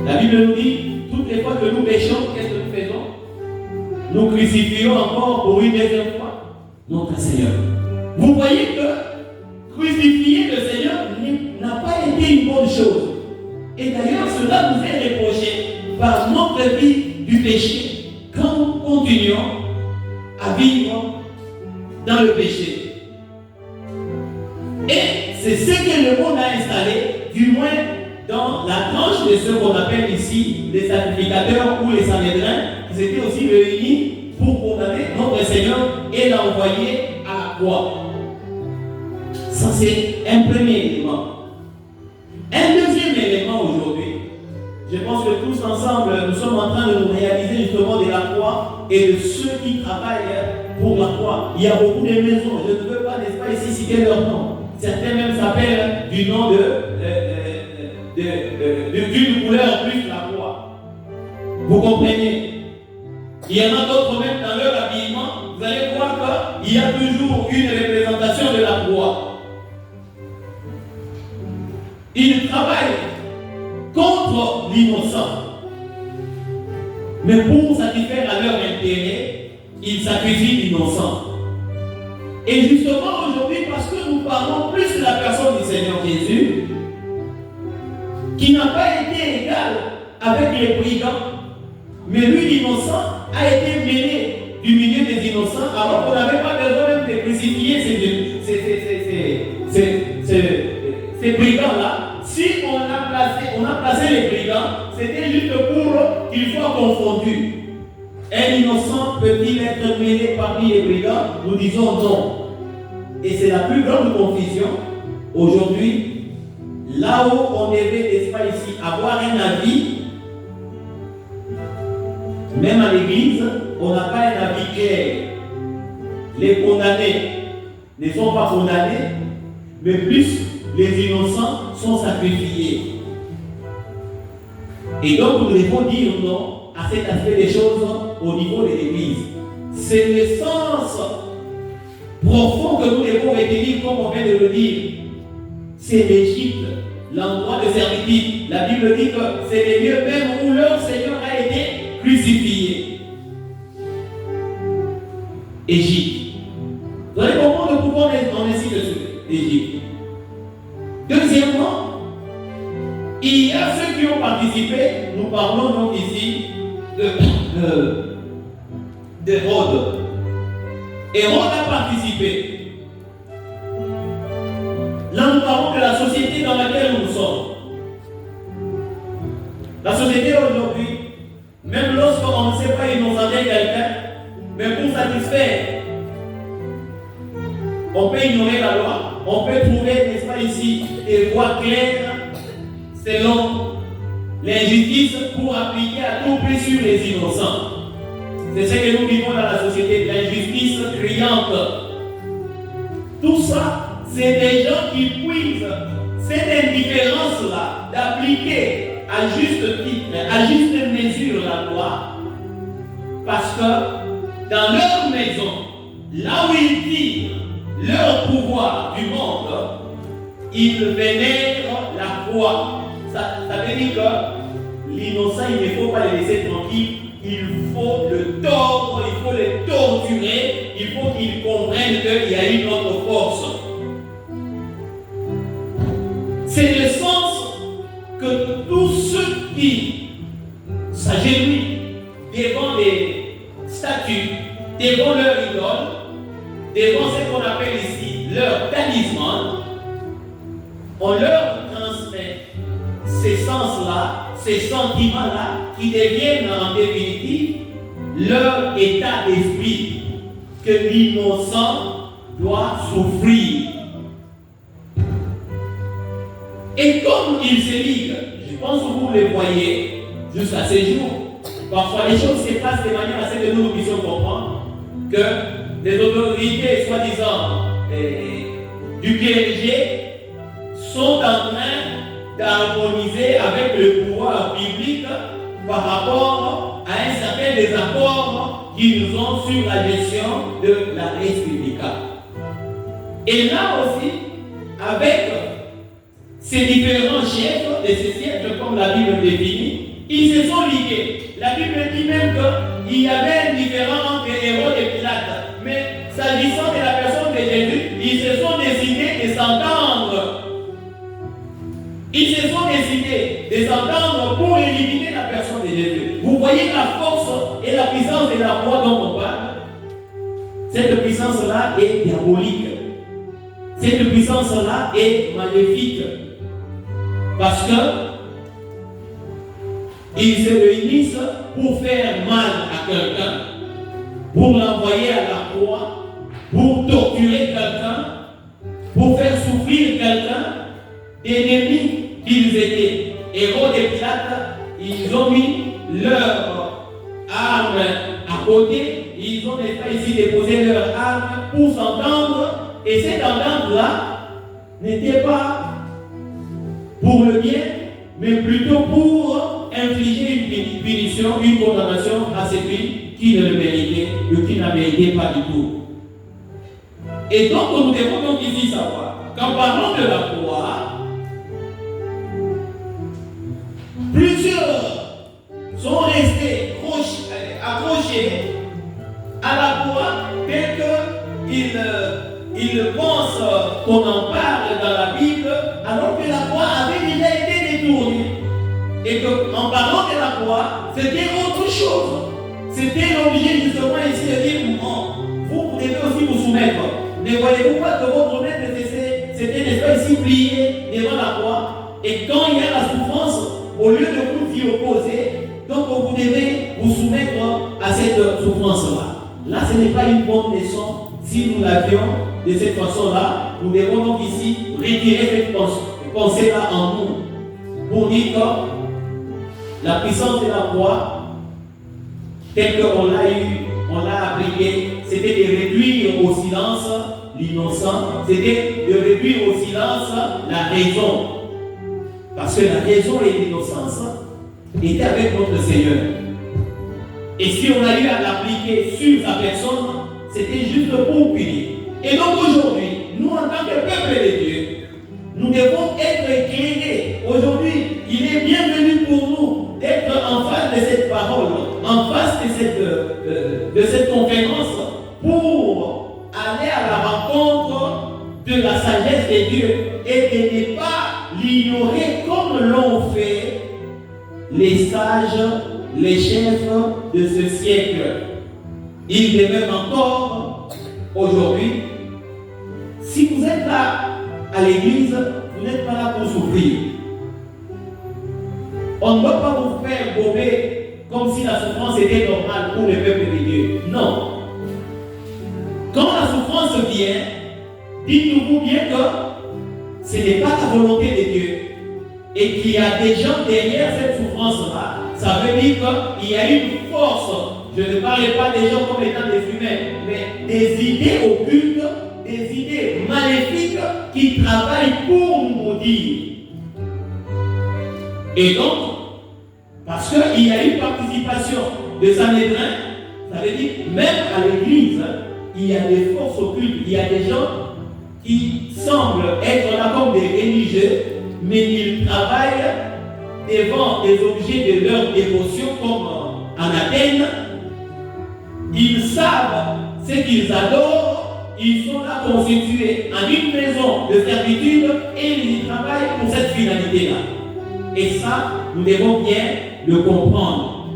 La Bible nous dit, toutes les fois que nous péchons, qu'est-ce que nous faisons? Nous crucifions encore pour une deuxième fois notre Seigneur. Vous voyez que crucifier le Seigneur n'a pas été une bonne chose. Et d'ailleurs, cela nous est reproché par notre vie du péché quand nous continuons à vivre dans le péché. Et c'est ce que le monde a installé, du moins dans la tranche de ceux qu'on appelle ici les sacrificateurs ou les Sanhédrins, qui s'étaient aussi réunis pour condamner notre Seigneur et l'envoyer à la croix. Ça, c'est un premier élément. Un deuxième élément aujourd'hui, je pense que tous ensemble, nous sommes en train de nous réaliser justement de la croix et de ceux qui travaillent pour la croix. Il y a beaucoup de maisons, je ne veux pas, n'est-ce pas, ici citer leur nom. Certains même s'appellent du nom d'une couleur plus la croix. Vous comprenez? Il y en a d'autres même dans leur habillement, vous allez voir qu'il y a toujours une représentation de la croix. Ils travaillent contre l'innocent. Mais pour satisfaire à leur intérêt, ils sacrifient l'innocent. Et justement aujourd'hui, parce que nous parlons plus de la personne du Seigneur Jésus, qui n'a pas été égal avec les brigands, mais lui, l'innocent, a été mêlé du milieu des innocents, alors qu'on n'avait pas besoin même de crucifier ces brigands-là. Si on a placé les brigands, c'était juste pour qu'ils soient confondus. Un innocent peut-il être mêlé parmi les brigands? Nous disons non. Et c'est la plus grande confusion. Aujourd'hui, là où on devait, n'est-ce pas ici, avoir un avis, même à l'église, on n'a pas un avis clair. Les condamnés ne sont pas condamnés, mais plus les innocents sont sacrifiés. Et donc, nous devons dire non à cet aspect des choses au niveau de l'église. C'est le sens profond que nous devons retenir, comme on vient de le dire. C'est l'Égypte, l'endroit de servitude. La Bible dit que c'est les lieux même où leur Seigneur a été crucifié. Égypte. Vous allez comprendre pourquoi on est ainsi dessus. Égypte. Deuxièmement, il y a ceux qui ont participé, nous parlons donc ici d'Hérode. Hérode a participé. Là, nous parlons de la société dans laquelle nous sommes. La société aujourd'hui, même lorsqu'on ne sait pas innocenter quelqu'un, mais pour satisfaire, on peut ignorer la loi, on peut trouver, n'est-ce pas ici, des voies claires selon l'injustice pour appliquer à tout prix sur les innocents. C'est ce que nous vivons dans la société, l'injustice criante. Tout ça, c'est des gens qui puisent cette indifférence-là d'appliquer à juste titre, à juste mesure la loi, parce que dans leur maison, là où ils tirent leur pouvoir du monde, ils vénèrent la croix. Ça veut dire que l'innocent, il ne faut pas le laisser tranquille, il faut le tordre, il faut le torturer, il faut qu'il comprenne qu'il y a une autre force. C'est le sens que tous ceux qui s'agenouillent devant des statues, devant leur idole, devant ce qu'on appelle ici leur talisman, on leur transmet ces sens-là, ces sentiments-là qui deviennent en définitive leur état d'esprit que l'innocent doit souffrir. Et comme ils se liguent, je pense que vous les voyez jusqu'à ces jours, parfois les choses se passent de manière à ce que nous puissions comprendre que les autorités, soi-disant, du clergé, sont en train d'harmoniser avec le pouvoir public par rapport à un certain désaccord qu'ils ont sur la gestion de la res publica. Et là aussi, avec ces différents chefs de ces siècles, comme la Bible définit, ils se sont ligués. La Bible dit même qu'il y avait un différent entre Hérode et Pilate. Mais s'agissant de la personne de Jésus, ils se sont décidés de s'entendre. Ils se sont décidés de s'entendre pour éliminer la personne de Jésus. Vous voyez la force et la puissance de la foi dont on parle. Cette puissance-là est diabolique. Cette puissance-là est maléfique. Parce que ils se réunissent pour faire mal à quelqu'un, pour l'envoyer à la croix, pour torturer quelqu'un, pour faire souffrir quelqu'un, ennemis qu'ils étaient. Hérode et Pilate, ils ont mis leurs armes à côté, ils ont ici déposé leurs armes pour s'entendre, et cette entente-là n'était pas pour le bien, mais plutôt pour infliger une punition, une condamnation à celui qui ne le méritait ou qui n'a mérité pas du tout. Et donc nous devons donc ici savoir qu'en parlant de la croix, plusieurs sont restés accrochés à la croix dès qu'ils pensent qu'on en parle dans la Bible, alors que la croix avait déjà été détournée. Et qu'en parlant de la croix, c'était autre chose. C'était l'objet justement ici de dire, vous devez aussi vous soumettre. Ne voyez-vous pas que votre maître c'était n'est pas ici plié devant la croix. Et quand il y a la souffrance, au lieu de vous y opposer, donc vous devez vous soumettre à cette souffrance-là. Là, ce n'est pas une bonne leçon. Si nous l'avions de cette façon-là, nous devons donc ici retirer cette pensée-là en nous. Pour dire que la puissance de la croix, telle qu'on l'a eu, on l'a appliquée, c'était de réduire au silence l'innocent, c'était de réduire au silence la raison. Parce que la raison et l'innocence étaient avec notre Seigneur. Et si on a eu à l'appliquer sur sa personne, c'était juste pour punir. Et donc aujourd'hui, nous en tant que peuple de Dieu, nous devons être éclairés. Aujourd'hui, il est bienvenu pour nous d'être en face de cette parole, en face de cette conférence, pour aller à la rencontre de la sagesse de Dieu et de ne pas l'ignorer comme l'ont fait les sages, les chefs de ce siècle. Ils demeurent encore aujourd'hui. Si vous êtes là à l'église, vous n'êtes pas là pour souffrir. On ne doit pas vous faire bomber comme si la souffrance était normale pour le peuple de Dieu. Non. Quand la souffrance vient, dites-vous bien que ce n'est pas la volonté de Dieu et qu'il y a des gens derrière cette souffrance-là. Ça veut dire qu'il y a une force. Je ne parle pas des gens comme étant des humains, mais des idées occultes, des idées maléfiques qui travaillent pour nous maudire. Et donc, parce qu'il y a une participation de Sanhédrin, ça veut dire même à l'église, il y a des forces occultes, il y a des gens qui semblent être là comme des religieux, mais ils travaillent devant des objets de leur dévotion comme en Athènes. Ils savent ce qu'ils adorent, ils sont là constitués en une maison de servitude et ils travaillent pour cette finalité-là. Et ça, nous devons bien le comprendre.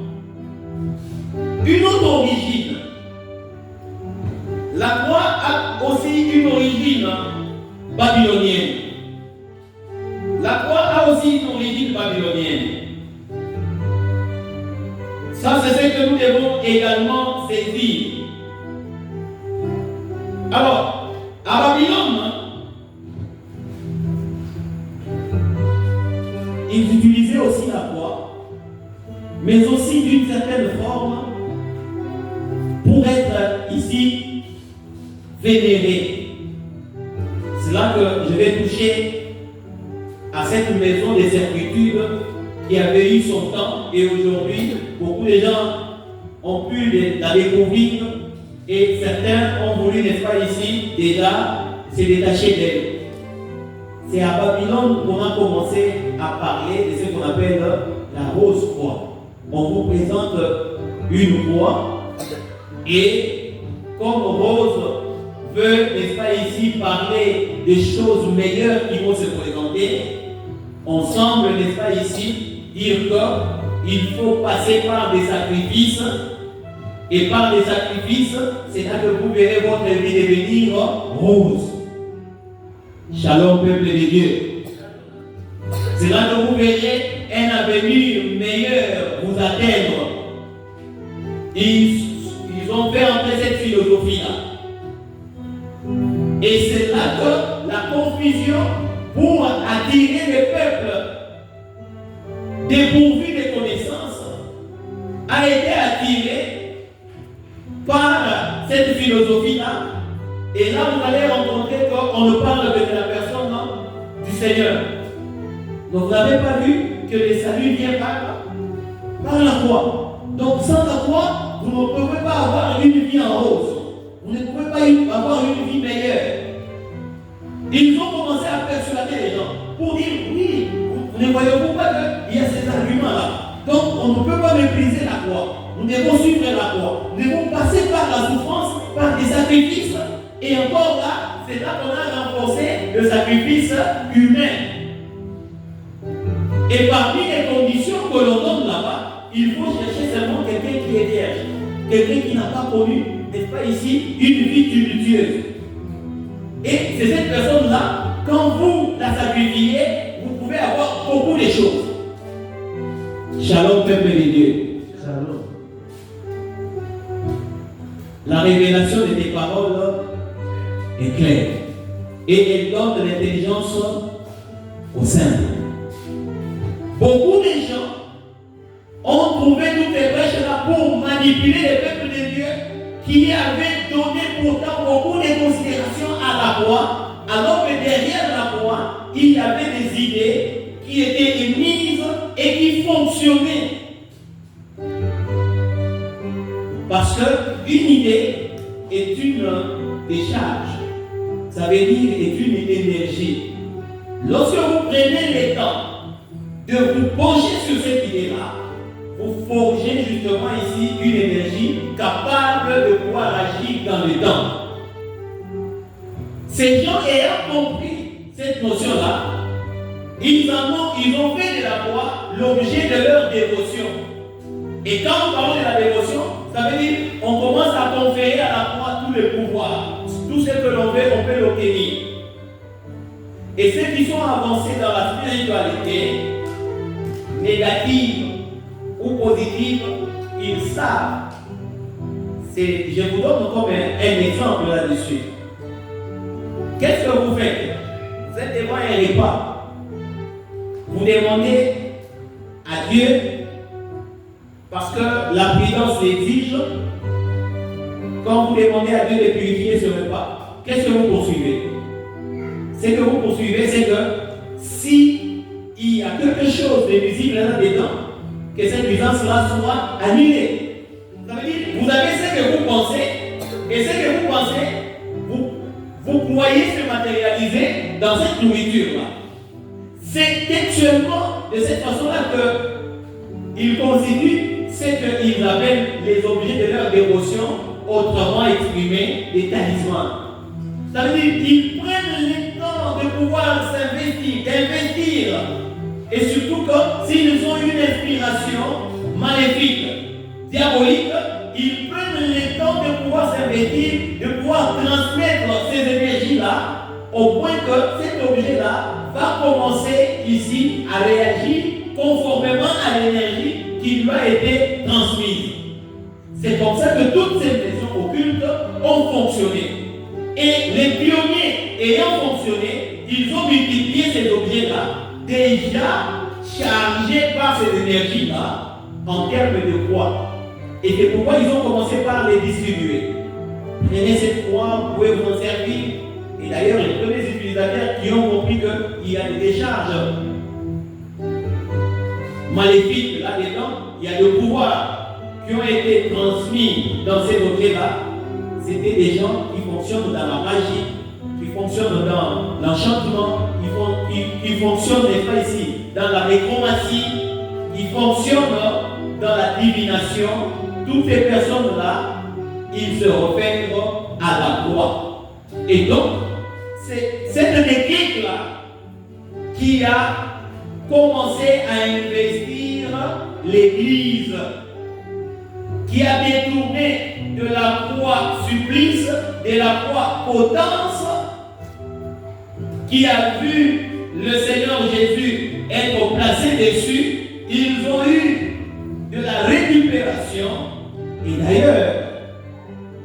Une autre origine. La croix a aussi une origine babylonienne. La croix a aussi une origine babylonienne. Ça, c'est ce que nous devons également saisir. Alors, à Babylone, ils utilisaient aussi la croix, mais aussi d'une certaine forme pour être ici vénérés. C'est là que je vais toucher à cette maison de servitude qui avait eu son temps et aujourd'hui, beaucoup de gens ont pu la découvrir et certains ont voulu, n'est-ce pas ici, déjà se détacher d'elle. C'est à Babylone qu'on a commencé à parler de ce qu'on appelle la rose croix. On vous présente une croix et comme Rose veut, n'est-ce pas ici, parler des choses meilleures qui vont se présenter, on semble, n'est-ce pas ici, dire qu'il faut passer par des sacrifices et par les sacrifices, c'est là que vous verrez votre vie devenir rose. Shalom, peuple de Dieu. C'est là que vous verrez un avenir meilleur vous atteindre. Ils ont fait entrer cette philosophie-là. Et c'est là que la confusion pour attirer le peuple dépourvu de connaissances a été attirée par cette philosophie-là. Et là, vous allez rencontrer qu'on ne parle que de la personne du Seigneur. Donc, vous n'avez pas vu que le salut vient par la croix. Donc, sans la croix, vous ne pouvez pas avoir une vie en rose. Vous ne pouvez pas avoir une vie meilleure. Ils ont commencé à persuader les gens pour dire oui, vous ne voyez-vous pas qu'il y a ces arguments-là. Donc, on ne peut pas mépriser la croix. Nous devons suivre la croix. Nous devons passer par la souffrance, par des sacrifices. Et encore là, c'est là qu'on a renforcé le sacrifice humain. Et parmi les conditions que l'on donne là-bas, il faut chercher seulement quelqu'un qui est vierge. Quelqu'un qui n'a pas connu, n'est-ce pas ici, une vie tumultueuse. Et c'est cette personne-là, quand vous la sacrifiez, vous pouvez avoir beaucoup de choses. Shalom, peuple de Dieu. Shalom. La révélation de tes paroles est claire. Et elle donne de l'intelligence au simple. Beaucoup de gens ont trouvé toutes les brèches là pour manipuler les peuples de Dieu qui avaient donné pourtant beaucoup de considération à la croix, alors que derrière la croix, il y avait des idées qui étaient émises et qui fonctionnaient. Parce qu'une idée est une décharge, ça veut dire est une énergie. Lorsque vous prenez le temps de vous pencher sur cette idée-là, vous forgez justement ici une énergie capable de pouvoir agir dans le temps. Ces gens ayant compris cette notion-là, ils ont fait de la foi l'objet de leur dévotion. Et quand nous parlons de la dévotion, ça veut dire qu'on commence à conférer à la foi tout le pouvoir. Tout ce que l'on veut, on peut l'obtenir. Et ceux qui sont avancés dans la spiritualité, négative ou positive, ils savent. Je vous donne encore un exemple là-dessus. Qu'est-ce que vous faites? Vous êtes devant un repas. Vous demandez à Dieu, parce que la prudence l'exige, quand vous demandez à Dieu de purifier ce repas, qu'est-ce que vous poursuivez? Ce que vous poursuivez, c'est que si il y a quelque chose de visible là-dedans, que cette nuisance-là soit annulée. Ça veut dire, vous avez ce que vous pensez, et ce que vous pensez, vous croyez se matérialiser dans cette nourriture-là. C'est textuellement de cette façon-là qu'ils constituent ce qu'ils appellent les objets de leur dévotion, autrement exprimés, des talismans. Ça veut dire qu'ils prennent le temps de pouvoir s'investir, d'investir. Et surtout que s'ils ont une inspiration maléfique, diabolique, ils prennent le temps de pouvoir s'investir, de pouvoir transmettre ces énergies-là, au point que cet objet-là va commencer ici à réagir conformément à l'énergie qui lui a été transmise. C'est comme ça que toutes ces maisons occultes ont fonctionné. Et les pionniers ayant fonctionné, ils ont multiplié ces objets-là, déjà chargés par ces énergies-là, en termes de croix. Et c'est pourquoi ils ont commencé par les distribuer. Prenez cette croix, vous pouvez vous en servir. Et d'ailleurs, les premiers utilisateurs qui ont compris qu'il y a des décharges maléfiques là-dedans, il y a le pouvoir. qui ont été transmis dans ces objets-là, c'était des gens qui fonctionnent dans la magie, qui fonctionnent dans l'enchantement, qui fonctionnent, n'est-ce pas ici, dans la nécromancie, qui fonctionnent dans la divination. Toutes ces personnes-là, ils se réfèrent à la croix. Et donc, c'est cette équipe-là qui a commencé à investir l'Église, qui a détourné de la croix supplice, de la croix potence, qui a vu le Seigneur Jésus être placé dessus. Ils ont eu de la récupération. Et d'ailleurs,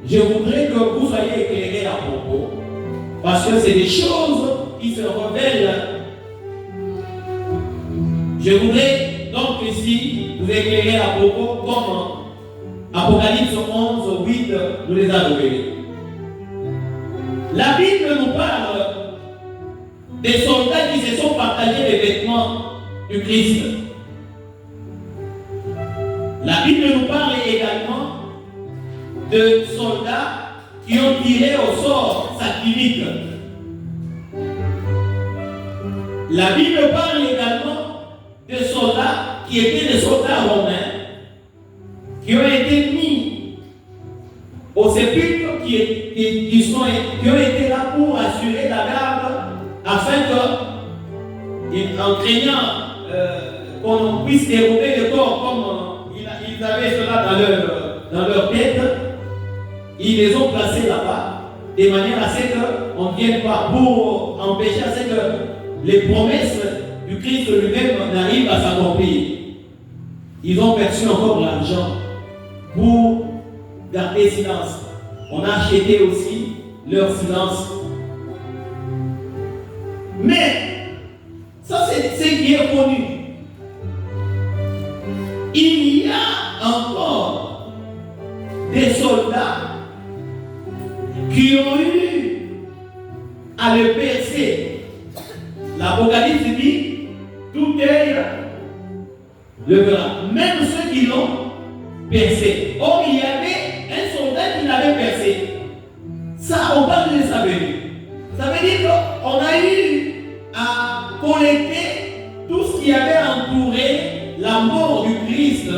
je voudrais que vous soyez éclairés à propos, parce que c'est des choses qui se révèlent. Je voudrais donc ici vous éclairer à propos comme Apocalypse 11, 8 nous les a révélés. La Bible nous parle des soldats qui se sont partagés les vêtements du Christ. La Bible nous parle également de soldats qui ont tiré au sort satanique. La Bible parle également de soldats qui étaient des soldats romains, qui ont été mis au sépulcre, qui ont été là pour assurer la garde, afin que, en craignant qu'on puisse dérober le corps comme ils avaient cela dans leur tête, ils les ont placés là-bas, de manière à ce qu'on ne vienne pas, pour empêcher à ce que les promesses du Christ lui-même n'arrivent à s'accomplir. Ils ont perçu encore l'argent pour garder silence. On a acheté aussi leur silence. Mais, ça c'est ce qui est connu. Il y a encore des soldats qui ont eu à le percer. L'Apocalypse dit, tout œil le verra. Même ceux qui l'ont percé. Or, il y avait un soldat qui l'avait percé. Ça, on parle de sa venue. Ça veut dire qu'on a eu à collecter tout ce qui avait entouré la mort du Christ,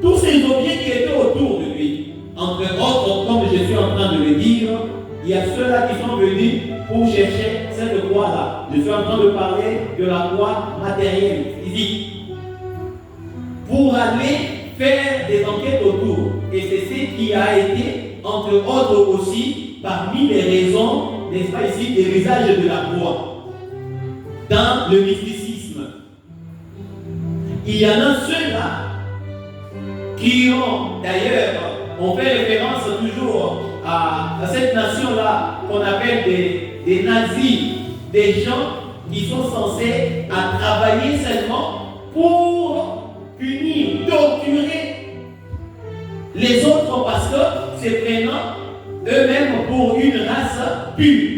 tous ces objets qui étaient autour de lui. Entre autres, comme je suis en train de le dire, il y a ceux-là qui sont venus pour chercher cette croix-là. Je suis en train de parler de la croix matérielle, physique, pour aller faire des enquêtes autour. Et c'est ce qui a été, entre autres aussi, parmi les raisons, n'est-ce pas ici, des visages de la croix dans le mysticisme. Il y en a ceux-là qui ont, d'ailleurs, on fait référence toujours à cette nation-là qu'on appelle des nazis, des gens qui sont censés à travailler seulement pour punir, torturer les autres parce que se prenant eux-mêmes pour une race pure.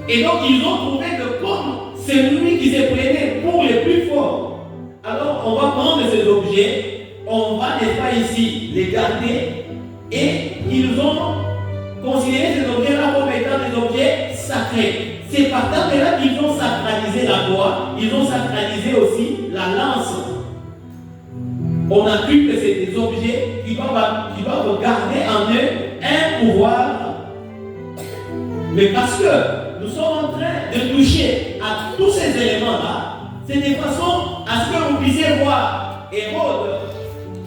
Et donc ils ont trouvé que comme c'est lui qui se prenait pour les plus forts, alors on va prendre ces objets, on va, n'est-ce pas ici, les garder, et ils ont considéré ces objets-là comme étant des objets sacrés. C'est partant de là qu'ils ont sacralisé la croix, ils ont sacralisé aussi la lance. On a cru que c'est des objets qui doivent garder en eux un pouvoir. Mais parce que nous sommes en train de toucher à tous ces éléments-là, c'est de façon à ce que vous puissiez voir Hérode,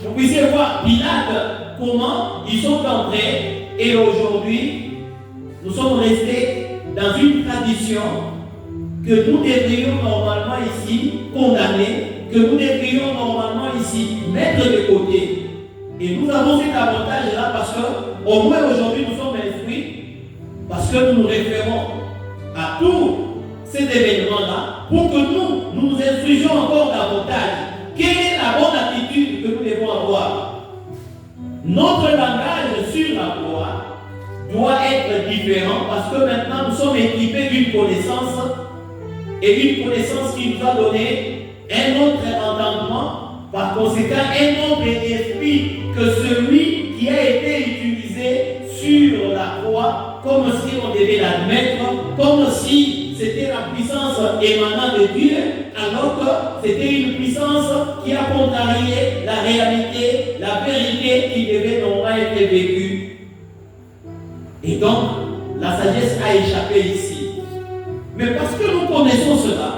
vous puissiez voir Pilate, comment ils sont entrés. Et aujourd'hui, nous sommes restés dans une tradition que nous devrions normalement ici condamner, que nous devrions normalement ici mettre de côté. Et nous avons cet avantage-là parce que, au moins aujourd'hui, nous sommes instruits, parce que nous nous référons à tous ces événements-là pour que nous nous instruisions encore davantage. Quelle est la bonne attitude que nous devons avoir? Notre langage sur la croix doit être différent parce que maintenant nous sommes équipés d'une connaissance et d'une connaissance qui nous a donné un autre entendement Par conséquent, un autre esprit que celui qui a été utilisé sur la croix, comme si on devait l'admettre, comme si c'était la puissance émanant de Dieu, alors que c'était une puissance qui a contrarié la réalité, la vérité qui devait normalement être vécue. Et donc, la sagesse a échappé ici. Mais parce que nous connaissons cela,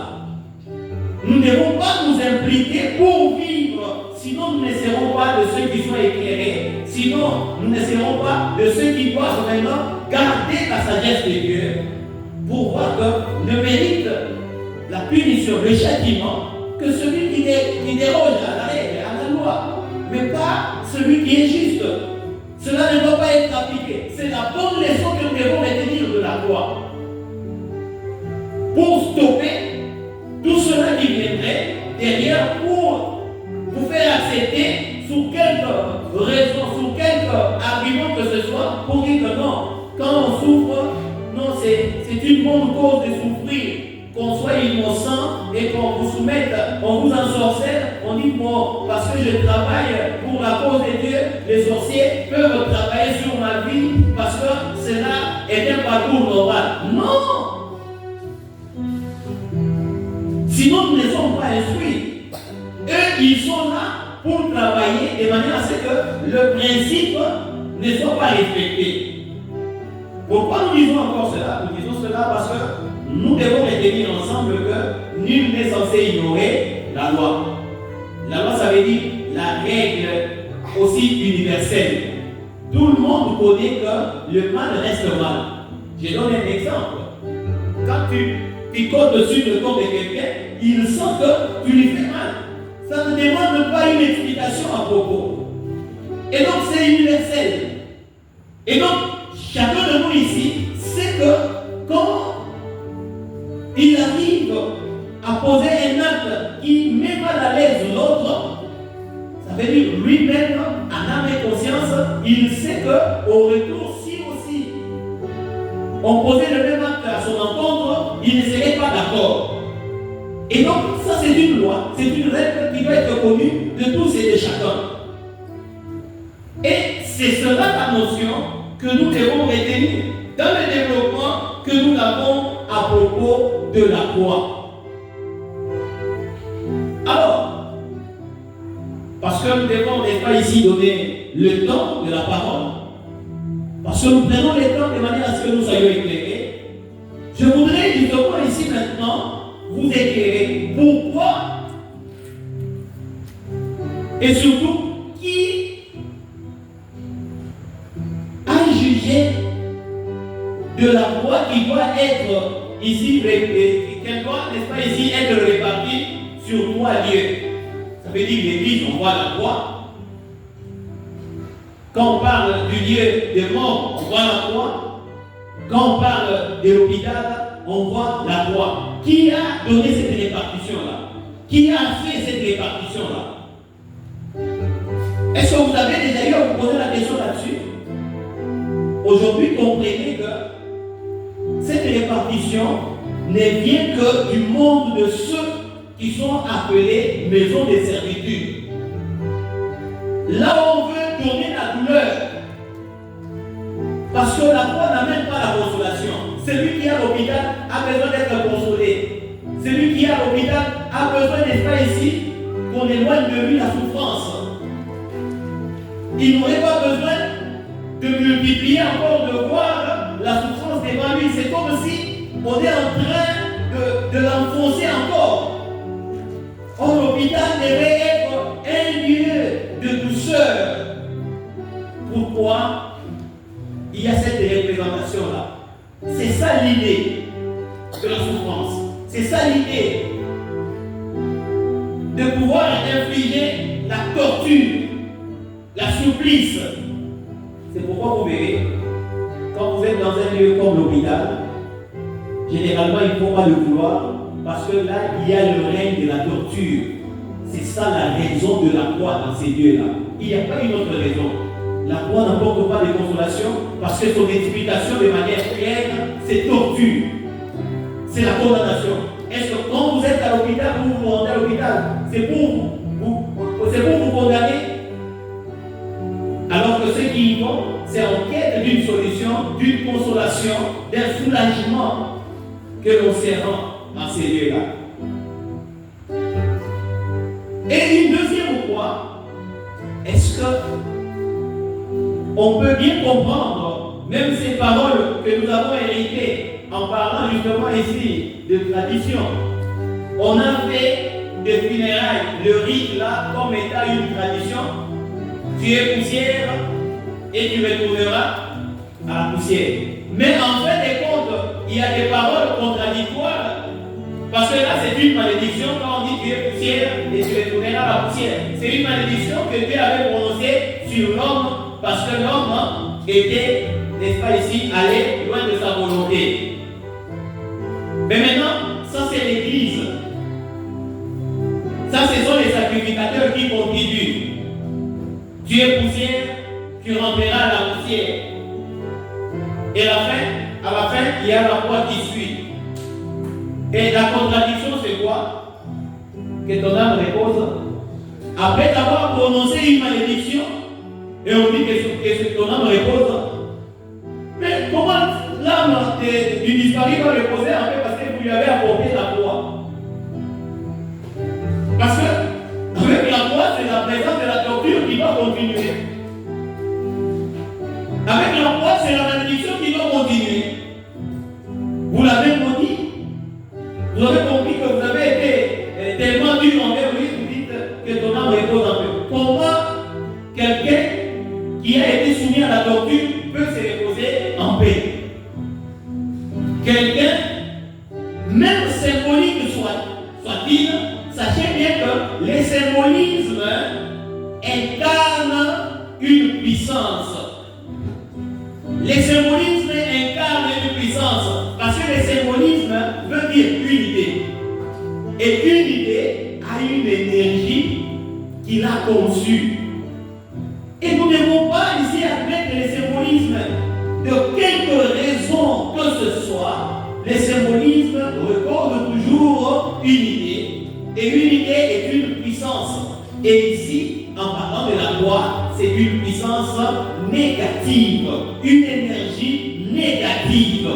nous ne devons pas nous impliquer pour vivre, sinon nous ne serons pas de ceux qui sont éclairés, sinon nous ne serons pas de ceux qui doivent vraiment garder la sagesse de Dieu pour voir que ne mérite la punition, le châtiment, que celui qui déroge à la règle, à la loi, mais pas celui qui est juste. Cela ne doit pas être appliqué. C'est la bonne leçon que nous devons retenir de la loi. Pour stopper tout cela qui viendrait derrière pour vous faire accepter sous quelque raison, sous quelque argument que ce soit, pour dire que non, quand on souffre, non, c'est une bonne cause de souffrir, qu'on soit innocent et qu'on vous soumette, on vous ensorcelle, on dit bon, parce que je travaille pour la cause de Dieu, les sorciers peuvent travailler sur ma vie parce que cela est un parcours normal. Non! Sinon, nous ne sommes pas instruits. Eux, ils sont là pour travailler de manière à ce que le principe ne soit pas respecté. Pourquoi nous disons encore cela? Nous disons cela parce que nous devons retenir ensemble que nul n'est censé ignorer la loi. La loi, ça veut dire la règle aussi universelle. Tout le monde connaît que le mal reste mal. Je donne un exemple. Quand tu picotes dessus le corps de quelqu'un, il sent que tu lui fais mal. Ça ne demande pas une explication à propos. Et donc c'est universel. Et donc, chacun de nous ici sait que quand il arrive à poser un acte qui met mal à l'aise l'autre, ça veut dire lui-même, en âme et conscience, il sait qu'au retour, si aussi on posait le même acte à son encontre, il ne serait pas d'accord. Et donc, ça c'est une loi, c'est une règle qui doit être connue de tous et de chacun. Et c'est cela la notion que nous devons retenir dans le développement que nous avons à propos de la croix. Alors, parce que nous devons, n'est-ce pas ici, donner le temps de la parole, parce que nous prenons le temps de manière à ce que nous soyons éclairés, je voudrais justement ici maintenant vous éclairer. Pourquoi et surtout qui a jugé de la croix qui doit être ici, qu'elle doit, n'est-ce pas ici, être répartie sur 3 lieux. Ça veut dire l'église, on voit la croix. Quand on parle du lieu de mort, on voit la croix. Quand on parle de l'hôpital, on voit la croix. Qui a donné cette répartition-là? Qui a fait cette répartition-là? Est-ce que vous avez déjà eu à vous poser la question là-dessus? Aujourd'hui, comprenez que cette répartition ne vient que du monde de ceux qui sont appelés maisons de servitude. Là où on veut donner la douleur, parce que la croix n'amène pas la consolation. Celui qui est à l'hôpital a besoin d'être consolé. Celui qui est à l'hôpital a besoin, n'est-ce pas ici, qu'on éloigne de lui la souffrance. Il n'aurait pas besoin de multiplier encore, de voir la souffrance devant lui. C'est comme si on est en train de l'enfoncer encore. Or, l'hôpital devait être un lieu de douceur. Pourquoi il y a cette représentation-là? C'est ça l'idée de la souffrance. C'est ça l'idée de pouvoir infliger la torture, la supplice. C'est pourquoi vous verrez, quand vous êtes dans un lieu comme l'hôpital, généralement il ne faut pas le vouloir, parce que là il y a le règne de la torture. C'est ça la raison de la croix dans ces lieux-là. Il n'y a pas une autre raison. La croix n'apporte pas de consolation parce que son explication de manière claire, c'est torture. C'est la condamnation. Est-ce que quand vous êtes à l'hôpital, vous vous rendez à l'hôpital, c'est pour c'est en quête d'une solution, d'une consolation, d'un soulagement que l'on se rend dans ces lieux-là. Et une deuxième fois, est-ce que on peut bien comprendre même ces paroles que nous avons héritées en parlant justement ici de tradition? On a fait des funérailles, le rite là, comme étant une tradition. Tu es poussière et tu retourneras à la poussière. Mais en fait des comptes, il y a des paroles contradictoires. Parce que là, c'est une malédiction quand on dit tu es poussière et tu retourneras à la poussière. C'est une malédiction que Dieu avait prononcée sur l'homme parce que l'homme était, n'est-ce pas ici, allé loin de sa volonté. Mais maintenant, ça c'est l'Église. Ça, ce sont les sacrificateurs qui contribuent. Tu es poussière, tu rentreras à la poussière. Et à la fin, il y a la foi qui suit. Et la contradiction, c'est quoi? Que ton âme repose. Après avoir prononcé une malédiction, et on dit que ton âme repose. Mais comment l'âme du disparu va reposer en fait parce que vous lui avez apporté la foi? Parce que avec la foi, c'est la présence de la torture qui va continuer. Avec la foi, c'est la malédiction qui va continuer. Vous l'avez maudit. Vous avez compris que vous avez été tellement dur envers lui, vous dites que ton âme repose en paix. Comment quelqu'un qui a été soumis à la torture peut se reposer en paix? Quelqu'un, même symbolique soit-il, sachez bien que les symbolismes incarnent une puissance. Les symbolismes incarnent une puissance parce que le symbolisme veut dire unité. Et une idée a une énergie qu'il a conçue. Et nous ne devons pas ici admettre les symbolismes de quelque raison que ce soit. Les symbolismes recordent toujours une idée. Et une idée est une puissance. Et ici, en parlant de la loi, c'est une puissance négative, une énergie négative,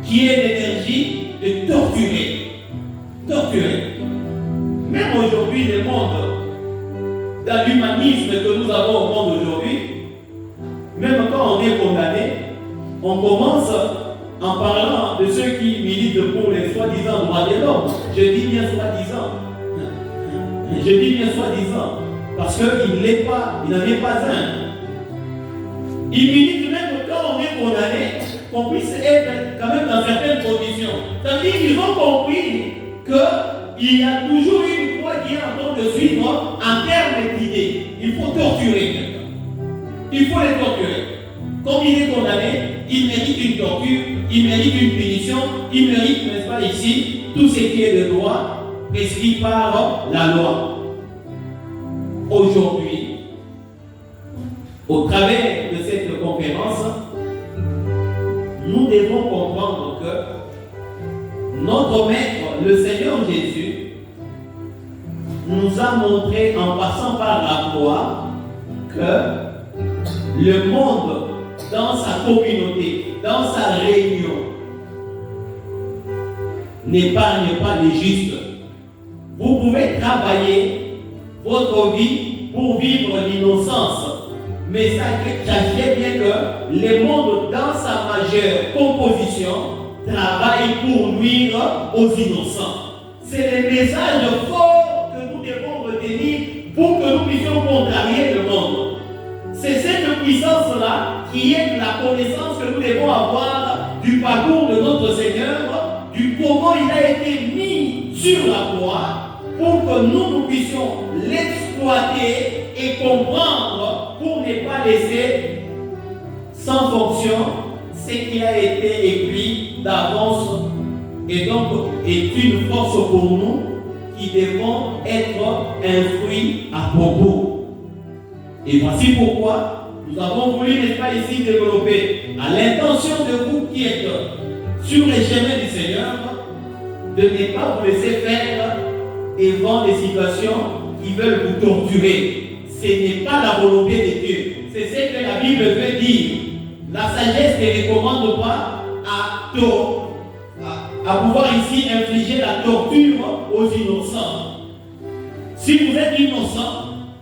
qui est l'énergie de torturer. Torturer. Même aujourd'hui, le monde, dans l'humanisme que nous avons au monde aujourd'hui, même quand on est condamné, on commence en parlant de ceux qui militent pour les soi-disant droits de l'homme. Je dis bien soi-disant. Je dis bien soi-disant. Parce qu'il n'en est pas un. Il milite même quand on est condamné, qu'on puisse être quand même dans certaines conditions. C'est-à-dire qu'ils ont compris qu'il y a toujours une foi qui est en train de suivre en termes d'idées. Il faut torturer quelqu'un. Il faut les torturer. Comme il est condamné, il mérite une torture, il mérite une punition, il mérite, n'est-ce pas ici, tout ce qui est de droit prescrit par la loi. Aujourd'hui, au travers de cette conférence, nous devons comprendre que notre Maître, le Seigneur Jésus, nous a montré en passant par la croix que le monde, dans sa communauté, dans sa réunion, n'épargne pas les justes. Vous pouvez travailler votre vie pour vivre l'innocence, mais sachez bien que le monde, dans sa majeure composition, travaille pour nuire aux innocents. C'est le message fort que nous devons retenir pour que nous puissions contrarier le monde. C'est cette puissance-là qui est la connaissance que nous devons avoir du parcours de notre Seigneur, du comment il a été mis sur la croix, pour que nous puissions l'exploiter et comprendre pour ne pas laisser sans fonction ce qui a été écrit d'avance et donc est une force pour nous qui devons être un fruit à propos. Et voici pourquoi nous avons voulu, n'est-ce pas ici, développer à l'intention de vous qui êtes sur les chemins du Seigneur, de ne pas vous laisser faire devant des situations qui veulent vous torturer. Ce n'est pas la volonté de Dieu. c'est ce que la Bible veut dire. La sagesse ne recommande pas à pouvoir ici infliger la torture aux innocents. Si vous êtes innocent,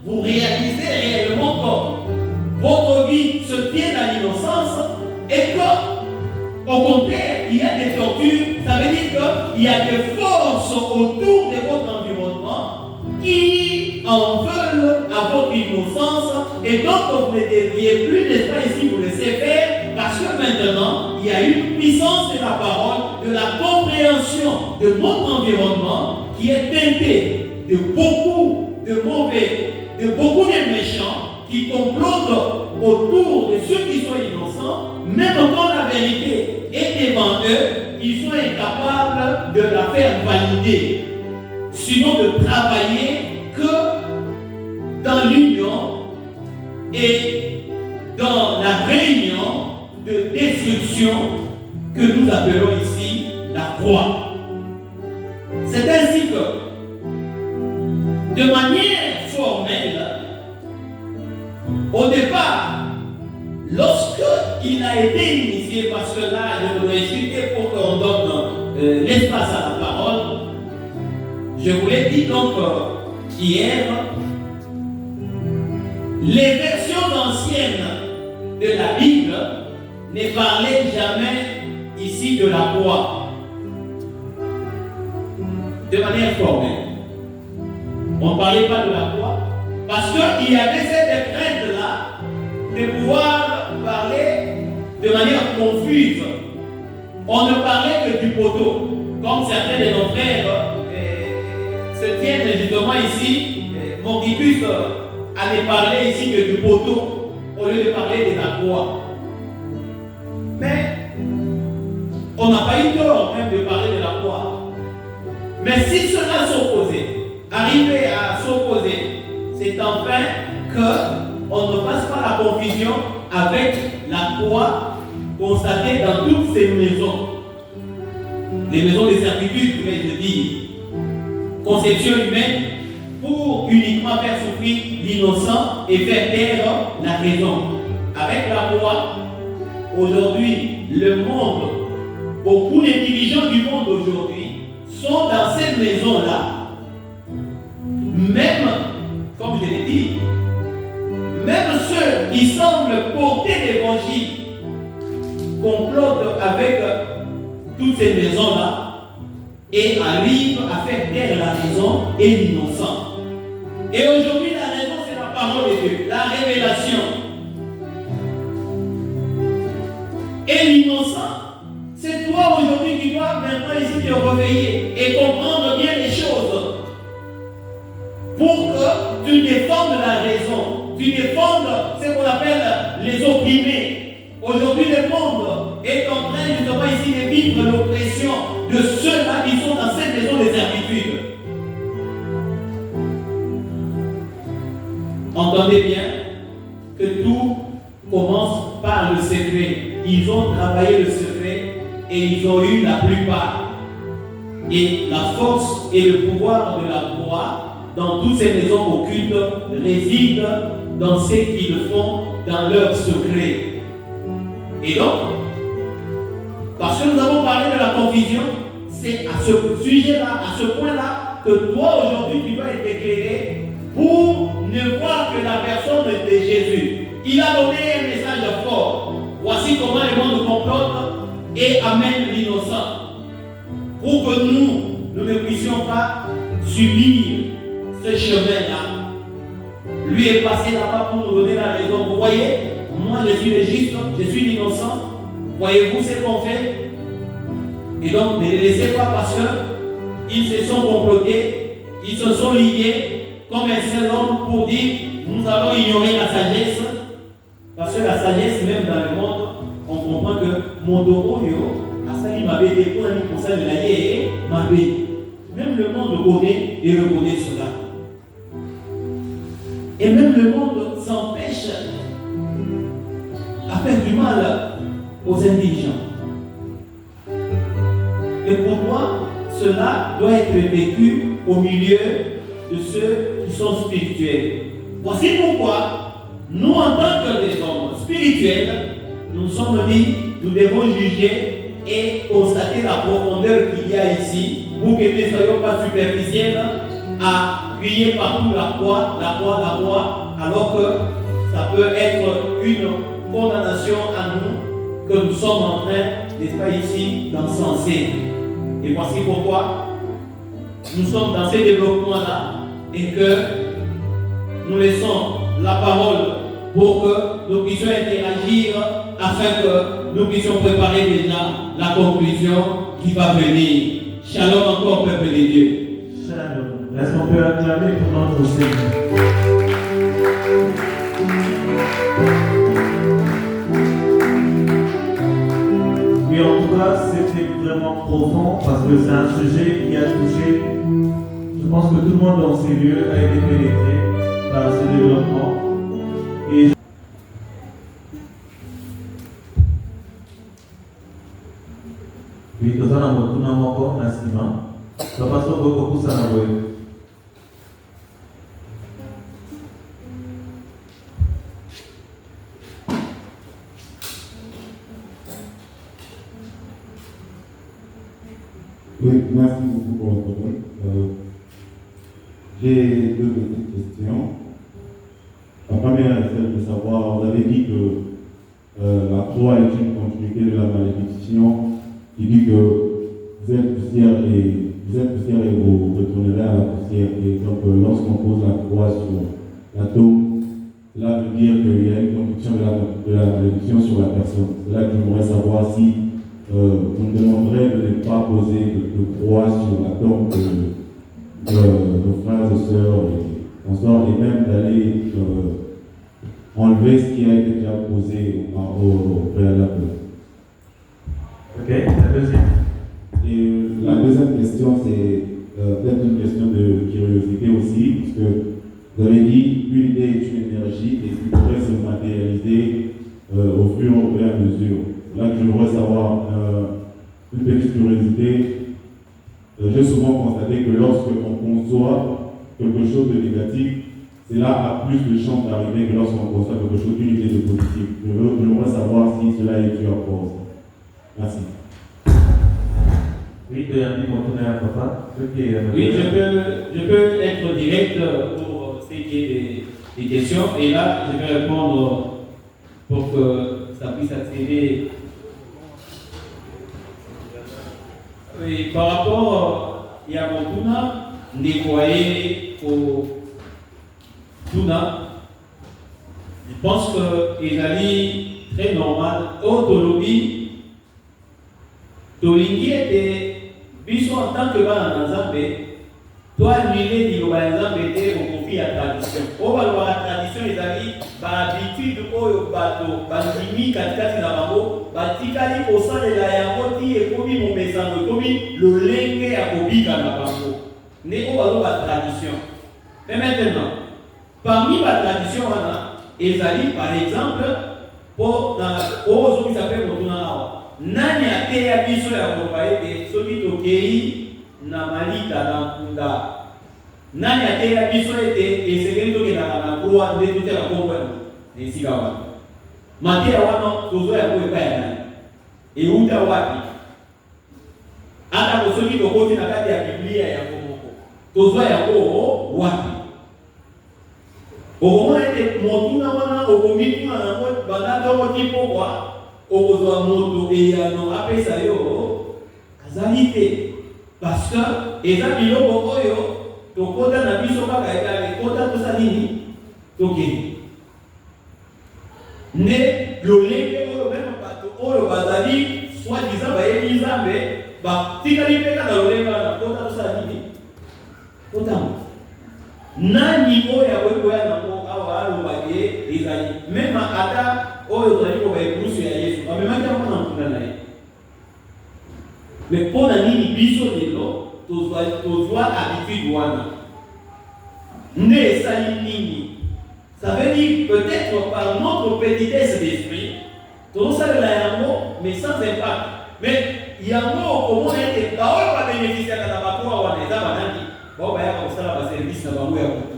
vous réalisez réellement que votre vie se tient à l'innocence et que, au contraire, il y a des tortures. Ça veut dire qu'il y a des forces autour de votre environnement qui en veulent à votre innocence et donc vous ne devriez plus, n'est-ce pas, ici vous laisser faire parce que maintenant il y a une puissance de la parole, de la compréhension de notre environnement qui est teintée de beaucoup de mauvais, de beaucoup de méchants qui complotent autour de ceux qui sont innocents, même quand la vérité est devant eux, ils sont incapables de la faire valider, sinon de travailler que dans l'union et dans la réunion de destruction que nous appelons ici la croix. C'est ainsi que, de manière formelle, au départ, lorsque il a été initié, parce que là, je voudrais expliquer pour qu'on donne l'espace à la parole, je vous l'ai dit donc hier, les versions anciennes de la Bible ne parlaient jamais ici de la croix, de manière formelle. On ne parlait pas de la croix, parce qu'il y avait cette crainte-là de pouvoir parler de manière confuse. On ne parlait que du poteau, comme certains de nos frères se tiennent justement ici. Mordicus allait parler ici que du poteau, au lieu de parler de la croix. Mais on n'a pas eu tort même de parler de la croix. Mais si cela s'opposait, arriver à s'opposer, c'est enfin qu'on ne fasse pas la confusion avec la croix constatée dans toutes ces maisons. Les maisons de servitude, je dis, conception humaine pour uniquement faire souffrir l'innocent et faire taire la raison. Avec la croix, aujourd'hui, le monde, beaucoup des dirigeants du monde aujourd'hui sont dans cette maison-là. Même, comme je l'ai dit, même ceux qui semblent porter l'évangile complotent avec toutes ces maisons-là et arrivent à faire taire la raison et l'innocent. Et aujourd'hui, la raison, c'est la parole de Dieu, la révélation. Et l'innocent, c'est toi aujourd'hui qui dois maintenant ici te réveiller et comprendre bien les choses. Pour que tu défendes la raison, tu défendes ce qu'on appelle les opprimés. Aujourd'hui, le monde est en train justement ici de vivre l'oppression de ceux-là qui sont dans cette maison de servitude. Entendez bien que tout commence par le secret. Ils ont travaillé le secret et ils ont eu la plupart. Et la force et le pouvoir de la croix dans toutes ces maisons occultes résident dans ce qu'ils font dans leur secret. Et donc, parce que nous avons parlé de la confusion, c'est à ce sujet-là, à ce point-là, que toi aujourd'hui tu dois être éclairé pour ne voir que la personne de Jésus. Il a donné un message fort. Voici comment le monde complote et amène l'innocent. Pour que nous ne puissions pas subir ce chemin-là. Lui est passé là-bas pour nous donner la raison. Vous voyez, moi je suis le juste, je suis l'innocent. Voyez-vous ce qu'on fait? Et donc ne les laissez pas parce qu'ils se sont complotés, ils se sont liés comme un seul homme pour dire nous allons ignorer la sagesse. Parce que la sagesse, même dans le monde, on comprend que mon doroyo, Asali m'avait dit pour un conseil de la yé, m'avait. Même le monde connaît et reconnaît cela. Et même le monde s'empêche à faire du mal aux indigents. Et pour moi, cela doit être vécu au milieu de ceux qui sont spirituels. Voici pourquoi nous en tant que des hommes spirituels, nous sommes dit, nous devons juger et constater la profondeur qu'il y a ici pour que nous ne soyons pas superficiels à crier partout la croix, alors que ça peut être une condamnation à nous que nous sommes en train, n'est-ce pas ici, d'encenser. Et voici pourquoi nous sommes dans ces développements-là et que nous laissons la parole pour que nous puissions interagir afin que nous puissions préparer déjà la conclusion qui va venir. Shalom encore, peuple de Dieu. Shalom. Est-ce qu'on peut acclamer pour notre Seigneur? Oui, en tout cas, c'était vraiment profond parce que c'est un sujet qui a touché. Je pense que tout le monde dans ces lieux a été pénétré par ce développement. Et oui, nous avons encore un instrument. La passion beaucoup ça n'a pas. Oui, merci beaucoup pour votre parole. J'ai deux petites questions. La première est celle de savoir, vous avez dit que la croix est une continuité de la malédiction qui dit que vous êtes poussière et vous retournerez à la poussière. Et donc lorsqu'on pose la croix sur la tombe, cela veut dire qu'il y a une conduction de la malédiction sur la personne. C'est là que j'aimerais savoir si vous me demanderez de ne pas poser de croix sur la tombe de nos frères et sœurs et consorts, et même d'aller enlever ce qui a été déjà posé au préalable. Ok, la deuxième. Et la deuxième question, c'est peut-être une question de curiosité aussi, parce que vous avez dit une idée est une énergie et qui pourrait se matérialiser au fur et à mesure. Là que je voudrais savoir une petite curiosité. J'ai souvent constaté que lorsqu'on conçoit quelque chose de négatif, cela a plus de chances d'arriver que lorsqu'on conçoit quelque chose d'une idée de positif. Je voudrais savoir si cela est dû à cause. Merci. Oui, de Yannick, on tourne à papa. Oui, je peux être direct pour ce qui est des questions. Et là, je vais répondre pour que ça puisse accéder. Oui, par rapport à Yamotuna, nettoyer au Tuna, je pense que Ezali très normal. Autolobie, Tolingi était, biso en tant que bana Nzambe, toi annuler di loba Nzambe te au profit à tradition. Au balo la tradition Ezali, ba habitude oyo bato, bandimi katikati na bango, batikali kosalela yango ti ekomi momesano, ekomi lolenge ya kobika na bango. Ne o balo la tradition. Mais maintenant, parmi la tradition wana, Ezali par exemple, pour ozo qui s'appelle Motuna nani ateya biso ya koloba ete soki tokei na malita na nkunda nani ateya biso ete esengeli tokendaka na kroa nde totela kombo ya esika wana mateya wana tozwa yango epai ya nani euta wapi ata soki tokoti na kati ya biblia yango moko tozwa yango wapi okomona ete motuna wana okomituna yango banda ntongo ti pokwa okozwa moto eyano apesa yo azali te parce que eza biloko oyo tokota na biso kaka ekota tosala nini tokende nde lolenge oyo meme bato oyo bazali soi-disant bayebi nzambe batikali mpe kaka lolenge wana kota tosala nini totanga nani oyo akoyikoya nango awa aloba ye ezali meme ata oyo tozali koba ekulusu ya yesu bamemaki yango na nkunda na ye mais mpo na nini biso lelo tozwa habitude wana nde esali nini ça veut dire peut-être par notre petitesse d'esprit tozosalela yango mais sans impact mais yango okomona ete baoyo babénéficiaka na bakroa wana eza banani bao bayaka kosala baservice na bango ya kutu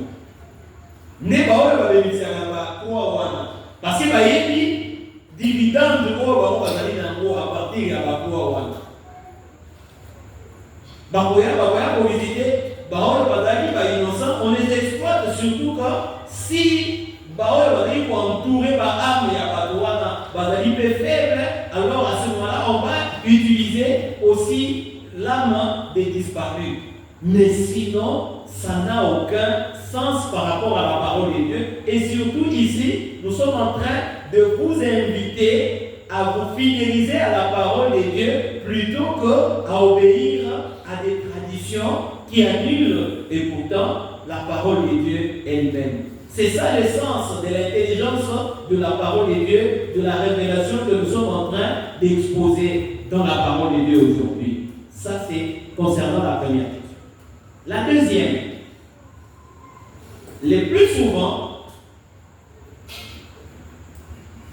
nde baoyo babénéficiaka bakwa wana. Parce que bayebi dividende oyo bango bazali nango à partir ya bakwa wana. Bakoya kovisite baoyo bazali ba innocent, on les exploite surtout que si baoyo bazali koentourer ba âme ya bato wana bazali peu faible, alors à ce moment-là on va utiliser aussi l'âme des disparus. Mais sinon, ça n'a aucun sens par rapport à la parole de Dieu. Et surtout ici, nous sommes en train de vous inviter à vous fidéliser à la parole de Dieu plutôt qu'à obéir à des traditions qui annulent et pourtant la parole de Dieu elle-même. C'est ça le sens de l'intelligence de la parole de Dieu, de la révélation que nous sommes en train d'exposer dans la parole de Dieu aujourd'hui. Ça, c'est concernant la première question. La deuxième, le plus souvent,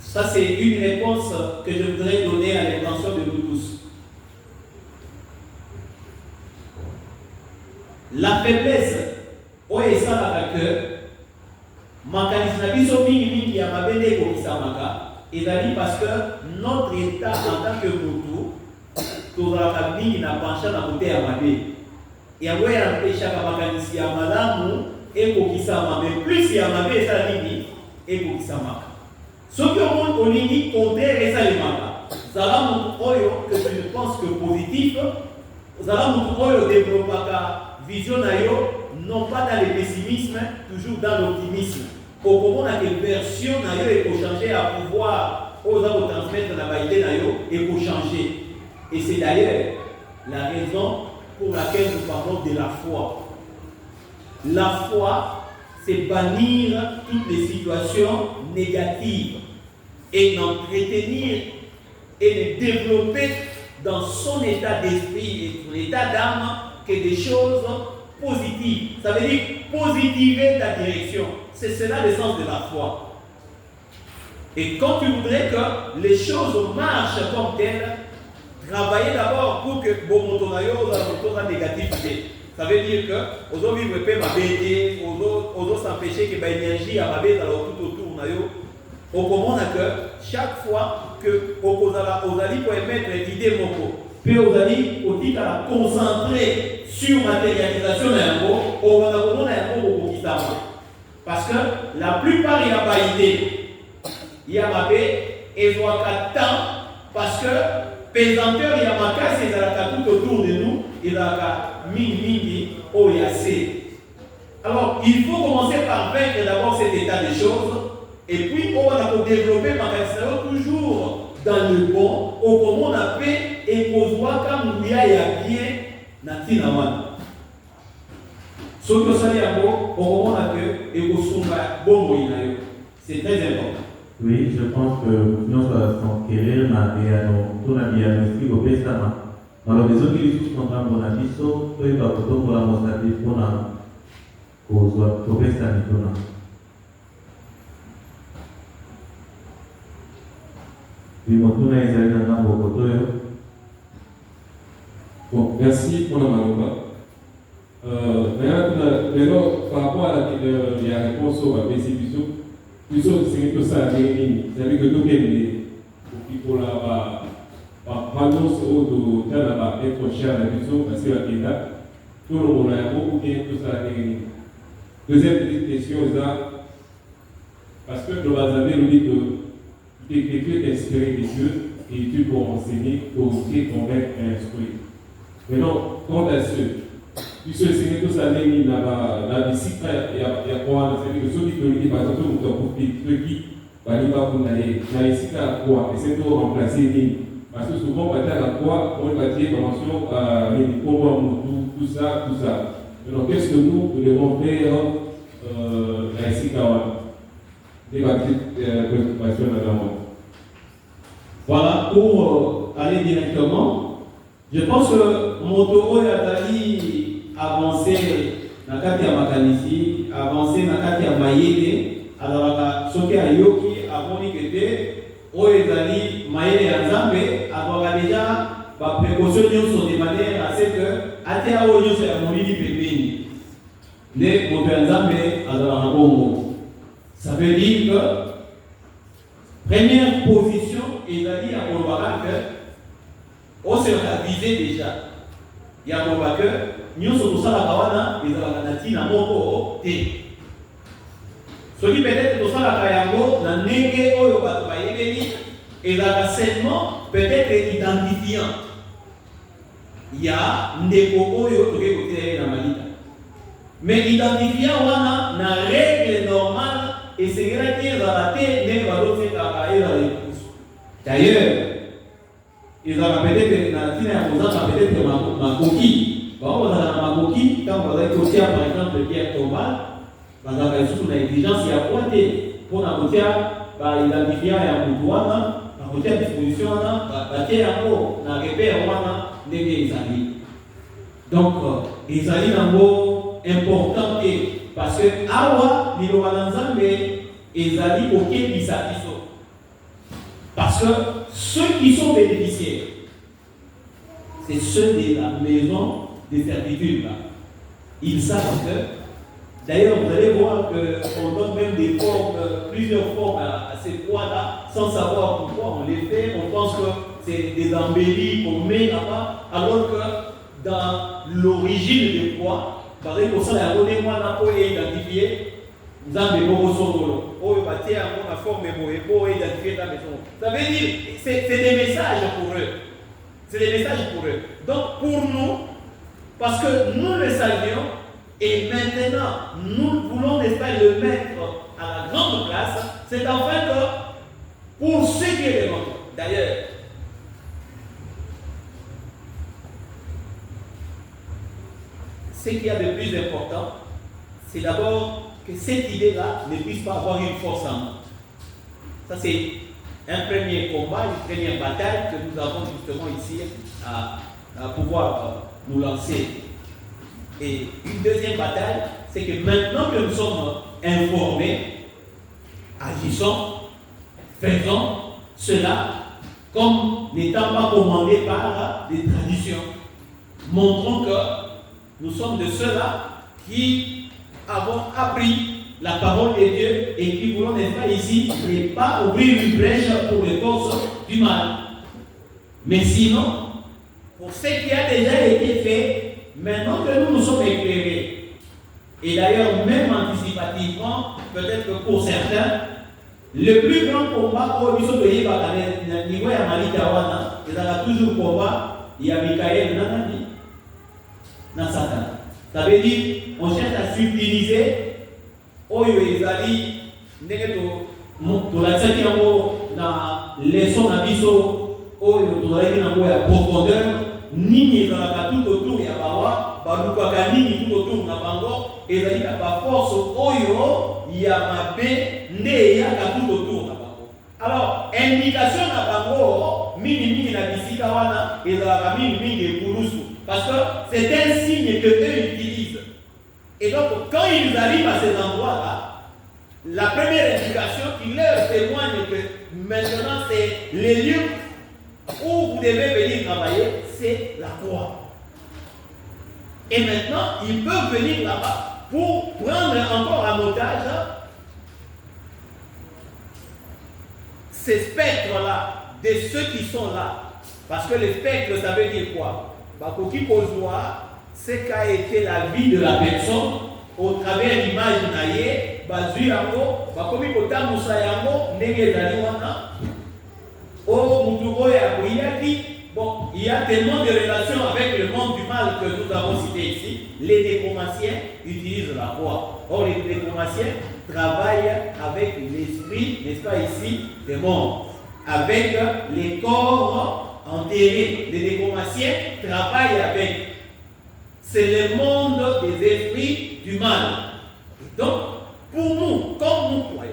ça c'est une réponse que je voudrais donner à l'intention de nous tous. La faiblesse, oye ça que makanisi biso mingi ya mabende kokisamaka ezali parce que notre état en tant que mutu tozalaka mingi na pencha na kote ya mabe yango empêchaka makanisi ya malamu ekokisama, mais plus ya mabe ezala nini ekokisamaka. Soki omoni olingi contraire esalemaka, zala mutu oyo que tu ne penses que positif, zala mutu oyo développaka vision na yo non pas dans le pessimisme, toujours dans l'optimisme. Au moment que version na yo est changer à pouvoir aux autres transmettre la vérité na yo et pour changer. Et c'est d'ailleurs la raison pour laquelle nous parlons de la foi. La foi, c'est bannir toutes les situations négatives et d'entretenir et de développer dans son état d'esprit et son état d'âme que des choses positives. Ça veut dire positiver ta direction. C'est cela le sens de la foi. Et quand tu voudrais que les choses marchent comme telles, travailler d'abord pour que bon motonayo soit négativité. Ça veut dire que aux autres vivre pas ma bête, aux autres s'empêcher que l'énergie à ma bête alors tout autour nayo. Au comment que chaque fois que opposala osali pour émettre l'idée moko, puis osali aussi à concentrer sur matérialisation d'un mot, on va comment un mot qui s'arrête. Parce que la plupart il y a pas idée, il y a ma bête et voit qu'à temps parce que pesanteur il y a ma casse et la tout autour de nous il y a mini au yassé. Alors il faut commencer par vaincre d'abord cet état de choses et puis on va développer ma casse toujours dans le bon au comment on a fait et qu'on voit comme il y a bien natina wana. Ce que ça dit à bon au moment que et qu'on soit bon moyen c'est très important. Oui, je pense que nous sommes s'enquérir dans la diagnostic au Pestama. Alors, les autres qui sont en train de dire, ils peuvent pour la mosaïque au Pestama. Puis, mon tour est allé dans le côté. Bon, merci pour la manœuvre. Maintenant, par rapport à la réponse au PCBisou, plus c'est que ça a été c'est-à-dire que tout est pour la annonce au Canada être cher à la vision parce que la Kéda, tout le monde a beaucoup bien tout ça a été. Deuxième petite question, c'est parce que le Bazabé nous dit que l'écriture est inspirée des Dieu et Dieu pour enseigner, pour convaincre et instruire. Maintenant, quant à ceux puisque c'est tout ça, il y a des cycles, il y a quoi, c'est-à-dire que ceux qui ont par exemple, nous avons ceux qui ne pas pour aller, il y a des cycles à quoi, et c'est pour remplacer parce que souvent, on va dire à quoi, on va dire mention à tout ça. Alors, qu'est-ce que nous devons faire à Isikawa? Des petites préoccupations là-dedans. Voilà, pour aller directement, je pense que mon taureau est avancer na kati ya makanisi, avancer na kati ya mayele, alors soki ayoki avoni kete oyo ezali mayele ya Nzambe, alors déjà ba précaution nyonso de manière à ce que atia oyo nyonso ya molili pembeni nde moto ya Nzambe azala na bongo. Ça veut dire que analysé déjà. Il y a un que nous sommes tous à la kawana, ils ont la natina moko te. Ce qui peut-être tous à la kayango, na nege oyo batobayebeli, et là seulement peut-être identifiant. Il y a ndeko oyo toke côté na malita. Mais identifiant wana na règle normale et c'est vrai qu'ils ont raté n'est pas l'autre à la réponse. D'ailleurs, ils ont peut-être ma coquille. Bon, on a ma coquille, quand vous avez côté par exemple Pierre Thomas, vous avez sous l'intelligence, il y a pointé pour la côté identifiant et à Moutouana, la côté à disposition, la terre en haut, la repère, on a des amis. Donc, les amis en haut, important parce que awa ni lo balanzambe ezali auquel bisabiso. Parce que ceux qui sont bénéficiaires, c'est ceux de la maison de servitude là. Ils savent que, d'ailleurs vous allez voir qu'on donne même des formes, plusieurs formes à ces poids-là, sans savoir pourquoi on les fait. On pense que c'est des embellis qu'on met là-bas, alors que dans l'origine des poids, par exemple, ça a donné moi la pour identifier Nzambe Boko Songolo. Oh, il va tirer la forme pour identifier la maison. Ça veut dire, c'est des messages pour eux. C'est des messages pour eux. Donc, pour nous, parce que nous le savions, et maintenant, nous voulons, n'est-ce pas, le mettre à la grande place, c'est en fait que, pour ceux qui est nôtres, d'ailleurs, ce qu'il y a de plus important, c'est d'abord que cette idée-là ne puisse pas avoir une force en nous. Ça, c'est un premier combat, une première bataille que nous avons justement ici à pouvoir nous lancer. Et une deuxième bataille, c'est que maintenant que nous sommes informés, agissons, faisons cela comme n'étant pas commandé par des traditions. Montrons que nous sommes de ceux-là qui avons appris la parole de Dieu et qui voulons, n'est-ce pas, ici, ne pas ouvrir une brèche pour les forces du mal. Mais sinon, pour ce qui a déjà été fait, maintenant que nous nous sommes éclairés, et d'ailleurs même anticipativement, peut-être que pour certains, le plus grand combat pour nous de Yéba, au niveau de Malikawana, il y a toujours combat, il y a Michael Nanani. Dans Satan. Ça veut dire on cherche à subtiliser Oyo Ezali to la tsaki yango na leçon na biso Oyo tozalaki nango ya profondeur nini ezalaka tout autour ya bawa balukaka nini tout autour na bango ezali ka force Oyo ya mabe nde eyaka tout autour na bango. Alors indication na bango mingi na bisika wana ezalaka mingi ekulusu. Parce que c'est un signe que eux utilisent. Et donc, quand ils arrivent à ces endroits-là, la première indication qui leur témoigne que maintenant c'est les lieux où vous devez venir travailler, c'est la croix. Et maintenant, ils peuvent venir là-bas pour prendre encore en otage ces spectres-là, de ceux qui sont là. Parce que les spectres, ça veut dire quoi? Bakoki Kozwa, c'est qu'a été la vie de la personne au travers de l'image naïe, Bazui Yango, Bakomi Kota Moussa Yango, Nege Daliwana, Oh Moutougo et Abouyaki. Bon, il y a tellement de relations avec le monde du mal que nous avons cité ici. Les nécromanciens utilisent la croix. Or, les nécromanciens travaillent avec l'esprit, n'est-ce pas ici, des morts, avec les corps enterrés. Les nécromanciens travaillent avec. C'est le monde des esprits du mal. Et donc, pour nous, comme nous croyons,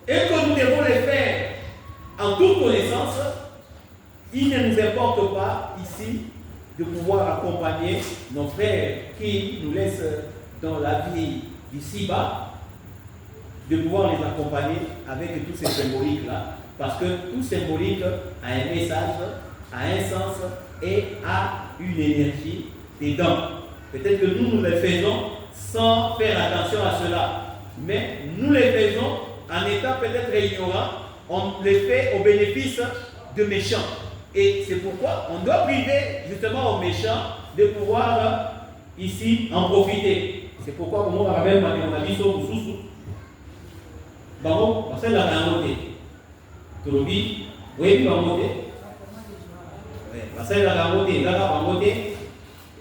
et que nous devons le faire en toute connaissance, il ne nous importe pas ici de pouvoir accompagner nos frères qui nous laissent dans la vie d'ici-bas, de pouvoir les accompagner avec tous ces symboliques-là, parce que tout symbolique a un message, a un sens et a une énergie dedans. Peut-être que nous le faisons sans faire attention à cela, mais nous le faisons en étant peut-être ignorants, on le fait au bénéfice de méchants. Et c'est pourquoi on doit priver justement aux méchants de pouvoir ici en profiter. C'est pourquoi comme on va même mathématiquement sous bon, parce que la langue Tolobi, oui, va monter. Parce que la langue va monter. Et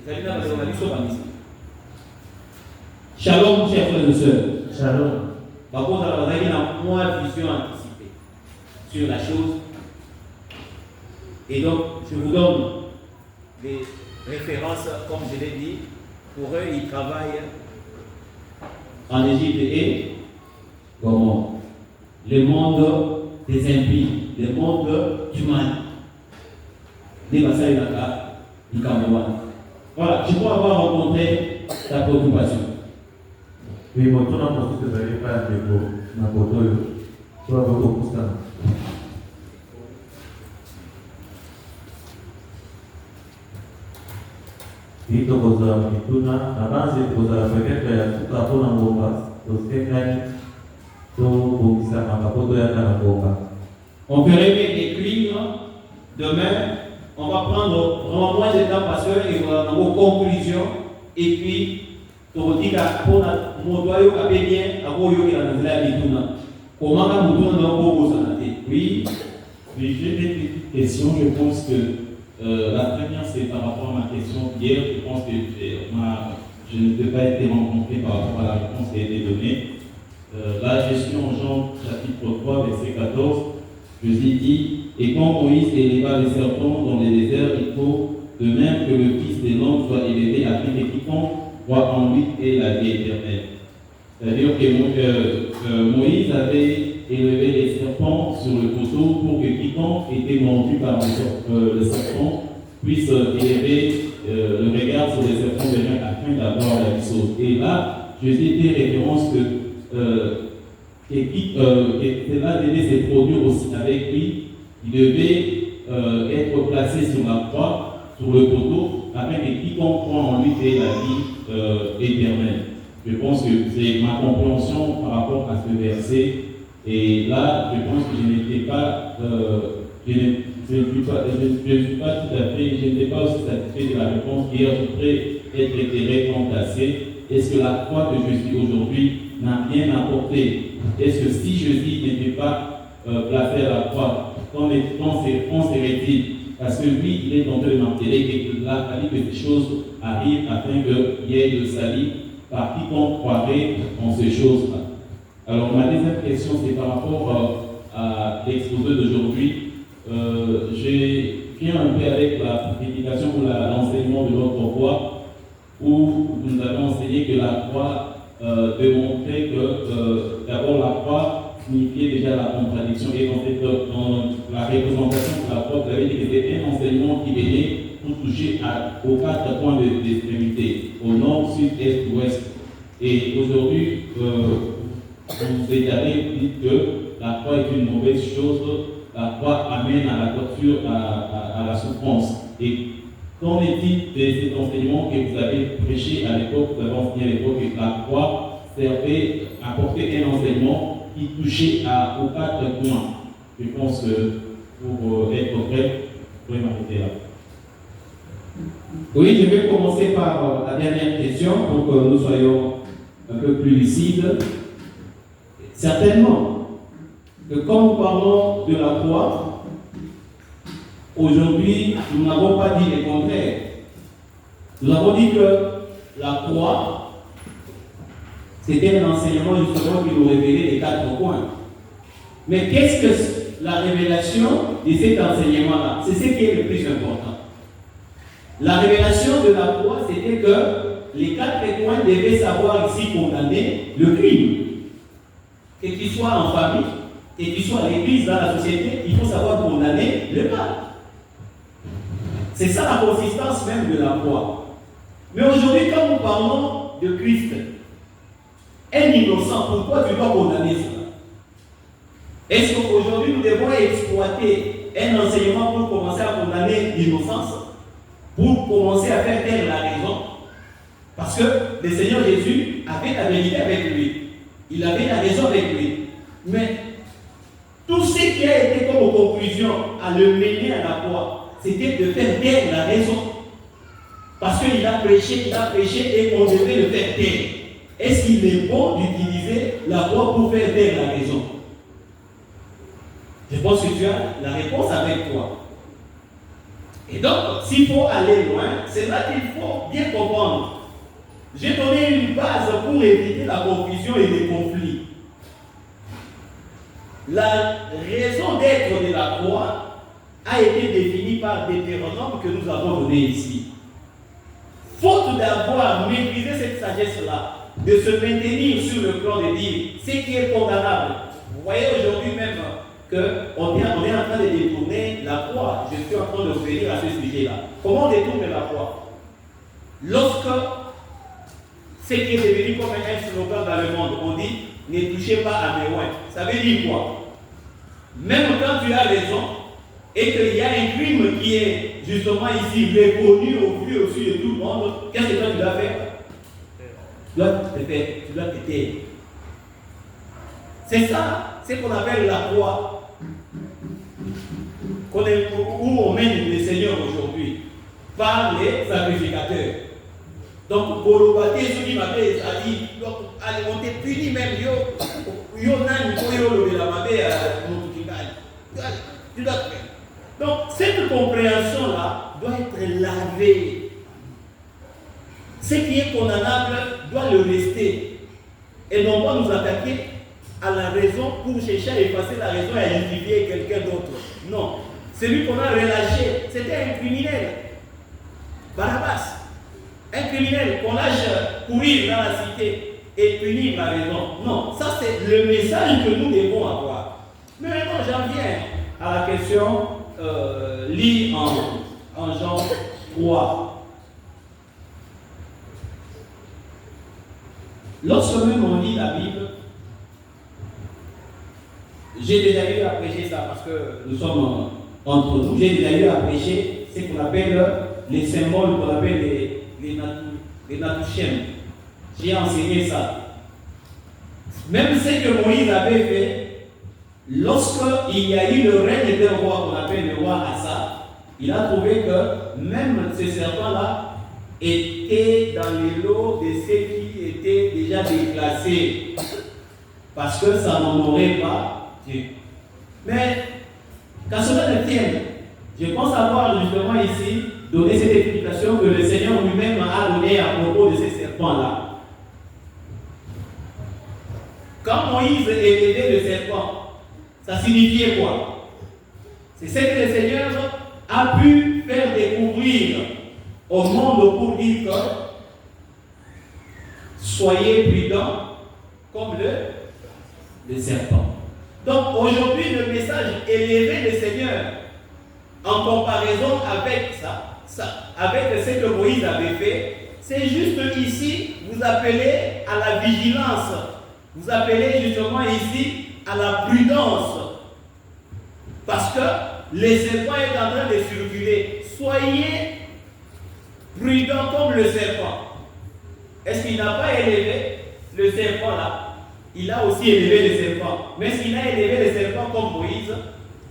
ça vient de la Shalom, chers frères et sœurs. Shalom. Par contre, on a une moins vision anticipée sur la chose. Et donc, je vous donne des références, comme je l'ai dit. Pour eux, ils travaillent en Égypte et comment le monde des impies, le monde humain. Des Bassaï Naka, du Cameroun. Voilà, je crois avoir rencontré ta préoccupation. Oui, bon, tout le monde peut se faire des mots. Ma photo, tu vas beaucoup ça. Itu kozala mituna na banze kozala peut-être ya tuka mpona ngomba tosekani tobongisa makambo yaka na ngomba. On ferait bien des crimes. Demain, on va prendre vraiment moins de temps parce qu'il y aura une conclusion. Et puis, on dit pour mon doigt, il y a bien à quoi il y a la mituna. Comment la mituna n'a pas besoin de oui. Oui, j'ai des petites questions. Je pense que la première, c'est par rapport à ma question d'hier. Je pense que je ne peux pas être rencontré par rapport à la réponse qui a été donnée. Là, je suis en Jean chapitre 3, verset 14. Jésus dit, et quand Moïse éleva les serpents dans le désert, il faut de même que le Fils de l'homme soit élevé afin que quiconque croit en lui ait la vie éternelle. C'est-à-dire que Moïse avait élevé les serpents sur le poteau pour que quiconque était mordu par le serpent puisse élever le regard sur les serpents de main afin d'avoir la vie sauve. Et là, Jésus fait référence que cela devait se produire aussi avec lui. Il devait être placé sur la croix, sur le poteau, afin que quiconque croit en lui ait la vie éternelle. Je pense que c'est ma compréhension par rapport à ce verset. Et là, je pense que je n'étais pas, je ne suis pas tout à fait, je n'étais pas aussi satisfait de la réponse hier. Je voudrais être éclairé quant à est-ce que la croix de Jésus aujourd'hui n'a rien apporté? Est-ce que si Jésus n'était pas placé à la croix, qu'en serait-il? Parce que lui, il est en train de m'enterrer et il a fallu que ces choses arrivent afin qu'il y ait le salut par quiconque croirait en ces choses-là. Alors, ma deuxième question, c'est par rapport à l'exposé d'aujourd'hui. J'ai viens un peu avec la prédication ou l'enseignement de notre roi, où nous avons enseigné que la croix démontrait que d'abord la croix signifiait déjà la contradiction. Et dans la représentation de la croix, vous avez dit que c'était un enseignement qui venait pour toucher aux 4 points d'extrémité, au nord, sud, est, ouest. Et aujourd'hui, vous dites que la croix est une mauvaise chose, la croix amène à la torture, à la souffrance. Et qu'en est-il de cet enseignement que vous avez prêché à l'époque, vous avez enseigné à l'époque que la croix servait à porter un enseignement qui touchait aux 4 points? Je pense que pour être vrai, vous pouvez m'arrêter là. Oui, je vais commencer par la dernière question pour que nous soyons un peu plus lucides. Certainement que quand nous parlons de la croix, aujourd'hui, nous n'avons pas dit le contraire. Nous avons dit que la croix, c'était un enseignement justement qui nous révélait les 4 points. Mais qu'est-ce que la révélation de cet enseignement-là? C'est ce qui est le plus important. La révélation de la croix, c'était que les 4 points devaient savoir ici condamner le crime. Que tu sois en famille, que tu sois à l'église, dans la société, il faut savoir condamner le mal. C'est ça la consistance même de la croix. Mais aujourd'hui, quand nous parlons de Christ, un innocent, pourquoi tu dois condamner cela? Est-ce qu'aujourd'hui nous devons exploiter un enseignement pour commencer à condamner l'innocence, pour commencer à faire taire la raison? Parce que le Seigneur Jésus avait la vérité avec lui. Il avait la raison avec lui. Mais tout ce qui a été comme conclusion à le mener à la croix, c'était de faire taire la raison. Parce qu'il a prêché et on devait le faire taire. Est-ce qu'il est bon d'utiliser la croix pour faire taire la raison? Je pense que tu as la réponse avec toi. Et donc, s'il faut aller loin, c'est là qu'il faut bien comprendre. J'ai donné une base pour éviter la confusion et les conflits. La raison d'être de la croix a été définie par Deutéronome que nous avons donné ici. Faute d'avoir maîtrisé cette sagesse-là, de se maintenir sur le plan de dire ce qui est condamnable. Vous voyez aujourd'hui même qu'on est en train de détourner la croix. Je suis en train de revenir à ce sujet-là. Comment on détourne la croix? Lorsque ce qui est devenu comme un slogan dans le monde, on dit ne touchez pas à mes oins. Ça veut dire quoi? Même quand tu as raison et qu'il y a un crime qui est justement ici reconnu au vu au su de tout le monde, qu'est-ce que toi tu dois faire? Tu dois te taire. C'est ça, c'est ce qu'on appelle la croix. Où on mène les seigneurs aujourd'hui par les sacrificateurs. Donc, pour le bâtir, ceux qui m'appellent, ça dit, on te punit même, tu dois te faire. Donc, cette compréhension-là doit être lavée. Ce qui est condamnable doit le rester. Et non pas nous attaquer à la raison pour chercher à effacer la raison et à justifier quelqu'un d'autre. Non. Celui qu'on a relâché, c'était un criminel. Barabbas. Un criminel qu'on lâche courir dans la cité et punir la raison. Non, ça c'est le message que nous devons avoir. Mais maintenant j'en viens à la question lis en Jean 3. Lorsque même on lit la Bible, j'ai déjà eu à prêcher ça parce que nous sommes entre nous. J'ai déjà eu à prêcher ce qu'on appelle les symboles, qu'on appelle les natouchem. J'ai enseigné ça. Même ce que Moïse avait fait, lorsqu'il y a eu le règne d'un roi qu'on appelle le roi Asa, il a trouvé que même ces serpents-là étaient dans les lots de ceux qui étaient déjà déclassés. Parce que ça n'honorait pas Dieu. Mais, qu'à cela ne tienne, je pense avoir justement ici donné cette explication que le Seigneur lui-même a donnée à propos de ces serpents-là. Quand Moïse élevait le serpent, ça signifiait quoi? C'est ce que le Seigneur a pu faire découvrir au monde pour dire que soyez prudents comme le serpent. Donc aujourd'hui, le message élevé du Seigneur en comparaison avec avec ce que Moïse avait fait, c'est juste ici, vous appelez à la vigilance, vous appelez justement ici à la prudence. Parce que le serpent est en train de circuler. Soyez prudents comme le serpent. Est-ce qu'il n'a pas élevé le serpent là? Il a aussi élevé le serpent. Mais est-ce qu'il a élevé le serpent comme Moïse?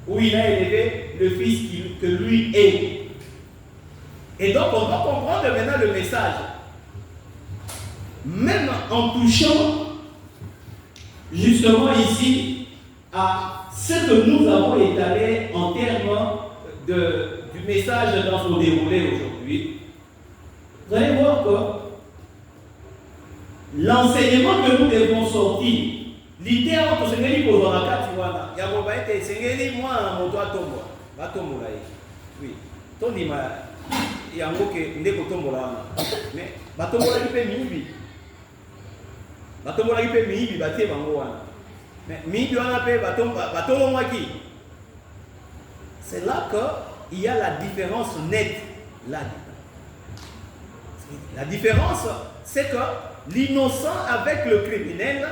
Ou il a élevé le fils que lui est? Et donc on doit comprendre maintenant le message. Même en touchant justement ici à ce que nous avons étalé en termes du message dans son déroulé aujourd'hui, vous allez voir que l'enseignement que nous devons sortir, l'idée entre ce que nous posons à la Katiwana, il y a un moment où c'est moi mon doigt tombe. Oui, il y a un mot qui n'est pas tombé là. Mais batombola qui fait mibi. Batombola qui fait mibi, baté bangoana. Mais mibi on appelle batombola qui. C'est là qu'il y a la différence nette là. La différence, c'est que l'innocent avec le criminel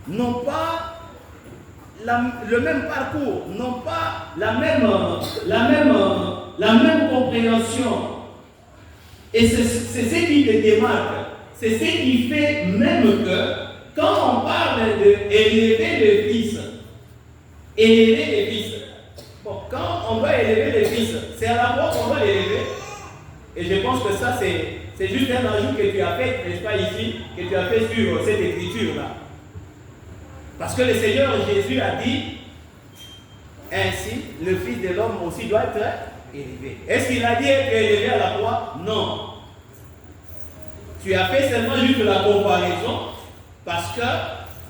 n'ont pas le même parcours, n'ont pas la même compréhension. Et c'est ce qui les démarque. C'est ce qui fait même que quand on parle d'élever le fils, bon, quand on doit élever les fils, c'est à la croix qu'on doit l'élever. Et je pense que ça, c'est juste un ajout que tu as fait, n'est-ce pas, ici, que tu as fait sur cette écriture-là. Parce que le Seigneur Jésus a dit, ainsi, le Fils de l'homme aussi doit être élevé. Est-ce qu'il a dit être élevé à la croix? Non. Tu as fait seulement juste la comparaison, parce que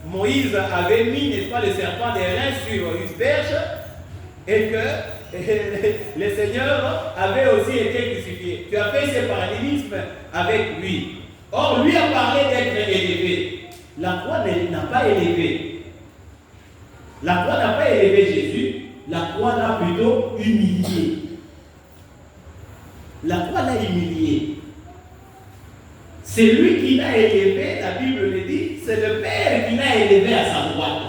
Moïse avait mis, n'est-ce pas, le serpent des reins sur une perche, et que le Seigneur avait aussi été crucifié. Tu as fait ce parallélisme avec lui. Or, lui a parlé d'être élevé. La croix n'a pas élevé. La croix n'a pas élevé Jésus. La croix l'a plutôt humilié. La croix l'a humilié. C'est lui qui l'a élevé, la Bible le dit, c'est le Père qui l'a élevé à sa droite.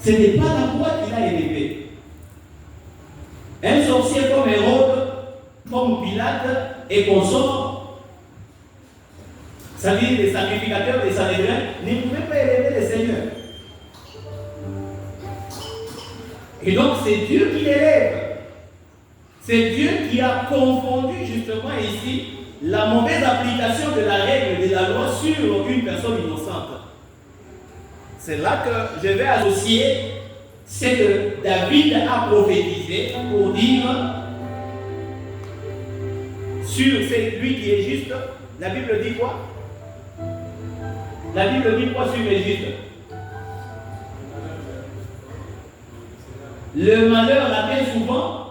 Ce n'est pas la croix qui l'a élevé. Un sorcier comme Hérode, comme Pilate et consorts, c'est-à-dire les sacrificateurs des Sanhédrins, ne pouvaient pas élever le Seigneur. Et donc c'est Dieu qui l'élève. C'est Dieu qui a confondu justement ici la mauvaise application de la règle de la loi sur une personne innocente. C'est là que je vais associer ce que David a prophétisé pour dire sur celui qui est juste. La Bible dit quoi? La Bible dit quoi sur les justes? Le malheur l'appelle souvent,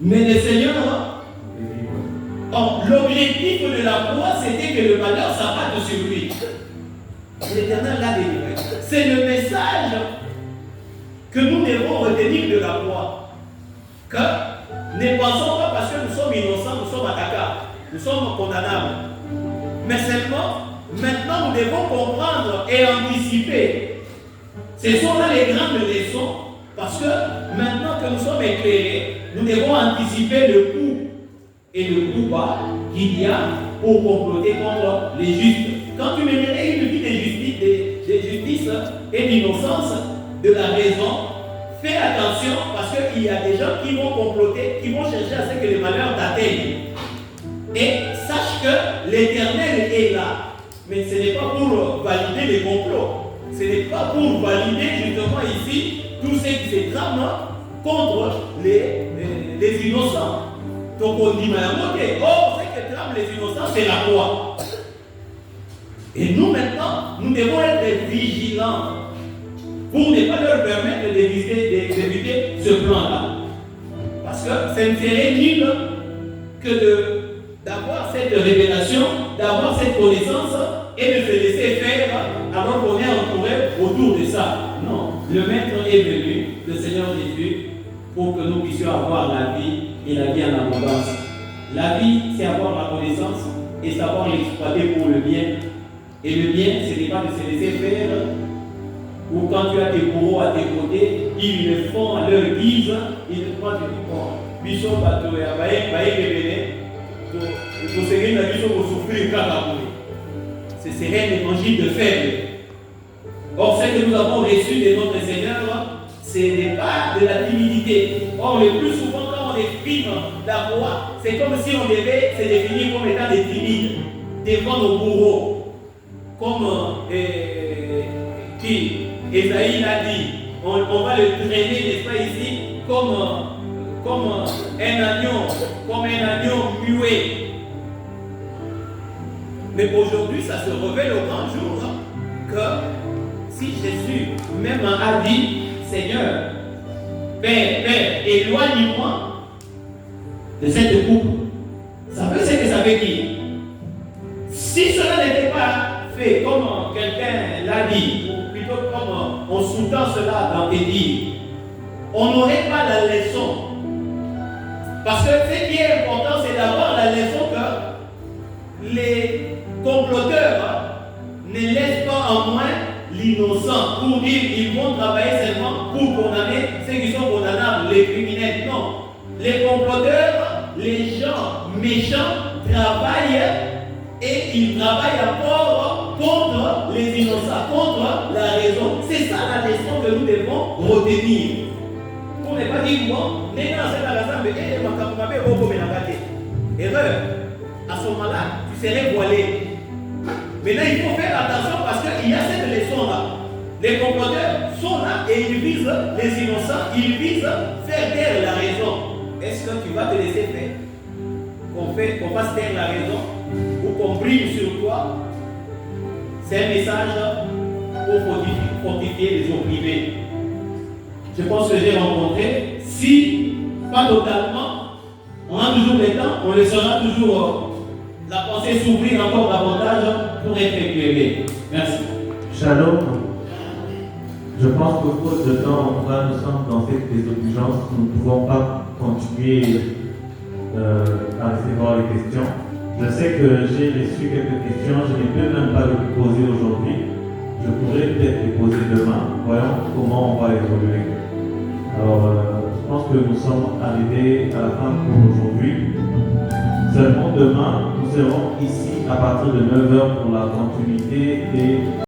mais le Seigneur. Or, l'objectif de la croix, c'était que le malheur s'abatte sur lui. L'Éternel l'a délivré. C'est le message que nous devons retenir de la croix. Que ne pensons pas parce que nous sommes innocents, nous sommes attaquables, nous sommes condamnables. Mais seulement, maintenant, nous devons comprendre et anticiper. Ce sont là les grandes leçons. Parce que maintenant que nous sommes éclairés, nous devons anticiper le coup et le coup bas qu'il y a pour comploter contre les justes. Quand tu me dirais une vie de justice et d'innocence, de la raison, fais attention parce qu'il y a des gens qui vont comploter, qui vont chercher à ce que les malheurs t'atteignent. Et sache que l'Éternel est là. Mais ce n'est pas pour valider les complots. Ce n'est pas pour valider justement ici tous ceux qui se trament contre les innocents. Donc on dit, oh, ce que trament les innocents, c'est la croix. Et nous maintenant, nous devons être vigilants pour ne pas leur permettre d'éviter ce plan-là. Parce que ça ne serait nul que d'avoir cette révélation, d'avoir cette connaissance et de se laisser faire alors qu'on est entouré autour de ça. Non, le Maître est venu, le Seigneur Jésus, pour que nous puissions avoir la vie et la vie en abondance. La vie, c'est avoir la connaissance et savoir l'exploiter pour le bien. Et le bien, ce n'est pas de se laisser faire, ou quand tu as tes bourreaux à tes côtés, ils le font à leur guise, ils ne font pas du tout bon. Bishop a tout ce serait un évangile de faible. Or, ce que nous avons reçu de notre Seigneur, ce n'est pas de la timidité. Or, le plus souvent, quand on exprime la croix, c'est comme si on devait se définir comme étant des timides devant nos bourreaux. Comme Esaïe l'a dit, on va le traîner, n'est-ce pas, ici, comme un agneau muet. Mais aujourd'hui, ça se révèle au grand jour que si Jésus même a dit, Seigneur, Père, éloigne-moi de cette coupe. Ça veut ce que ça veut dire. Si cela n'était pas fait comme quelqu'un l'a dit, ou plutôt comme on sous-tend cela dans tes dires, on n'aurait pas la leçon. Parce que ce qui est important, c'est d'avoir la leçon que les comploteurs ne laissent pas en moins l'innocent pour dire qu'ils vont travailler seulement pour condamner ceux qui sont condamnables, les criminels. Non. Les comploteurs, les gens méchants travaillent et ils travaillent à fort contre les innocents, contre la raison. C'est ça la leçon que nous devons retenir. Pour ne pas dire, bon, maintenant c'est dans la zambe, et ma camarade, beaucoup mais la erreur. À ce moment-là, tu serais voilé. Maintenant, il faut faire attention parce qu'il y a cette leçon-là. Les comploteurs sont là et ils visent les innocents, ils visent faire taire la raison. Est-ce que tu vas te laisser faire qu'on fasse taire la raison ou qu'on brille sur toi? C'est un message pour fortifier les opprimés. Je pense que j'ai rencontré, si pas totalement, on a toujours le temps, on laissera toujours la pensée s'ouvrir encore davantage pour être éclairé. Merci. Shalom. Je pense qu'au cours de temps, en tout cas, nous sommes dans cette désobéissance. Nous ne pouvons pas continuer à recevoir les questions. Je sais que j'ai reçu quelques questions, je ne peux même pas les poser aujourd'hui. Je pourrais peut-être les poser demain. Voyons comment on va évoluer. Alors, je pense que nous sommes arrivés à la fin pour aujourd'hui. Seulement demain, nous serons ici à partir de 9h pour la continuité et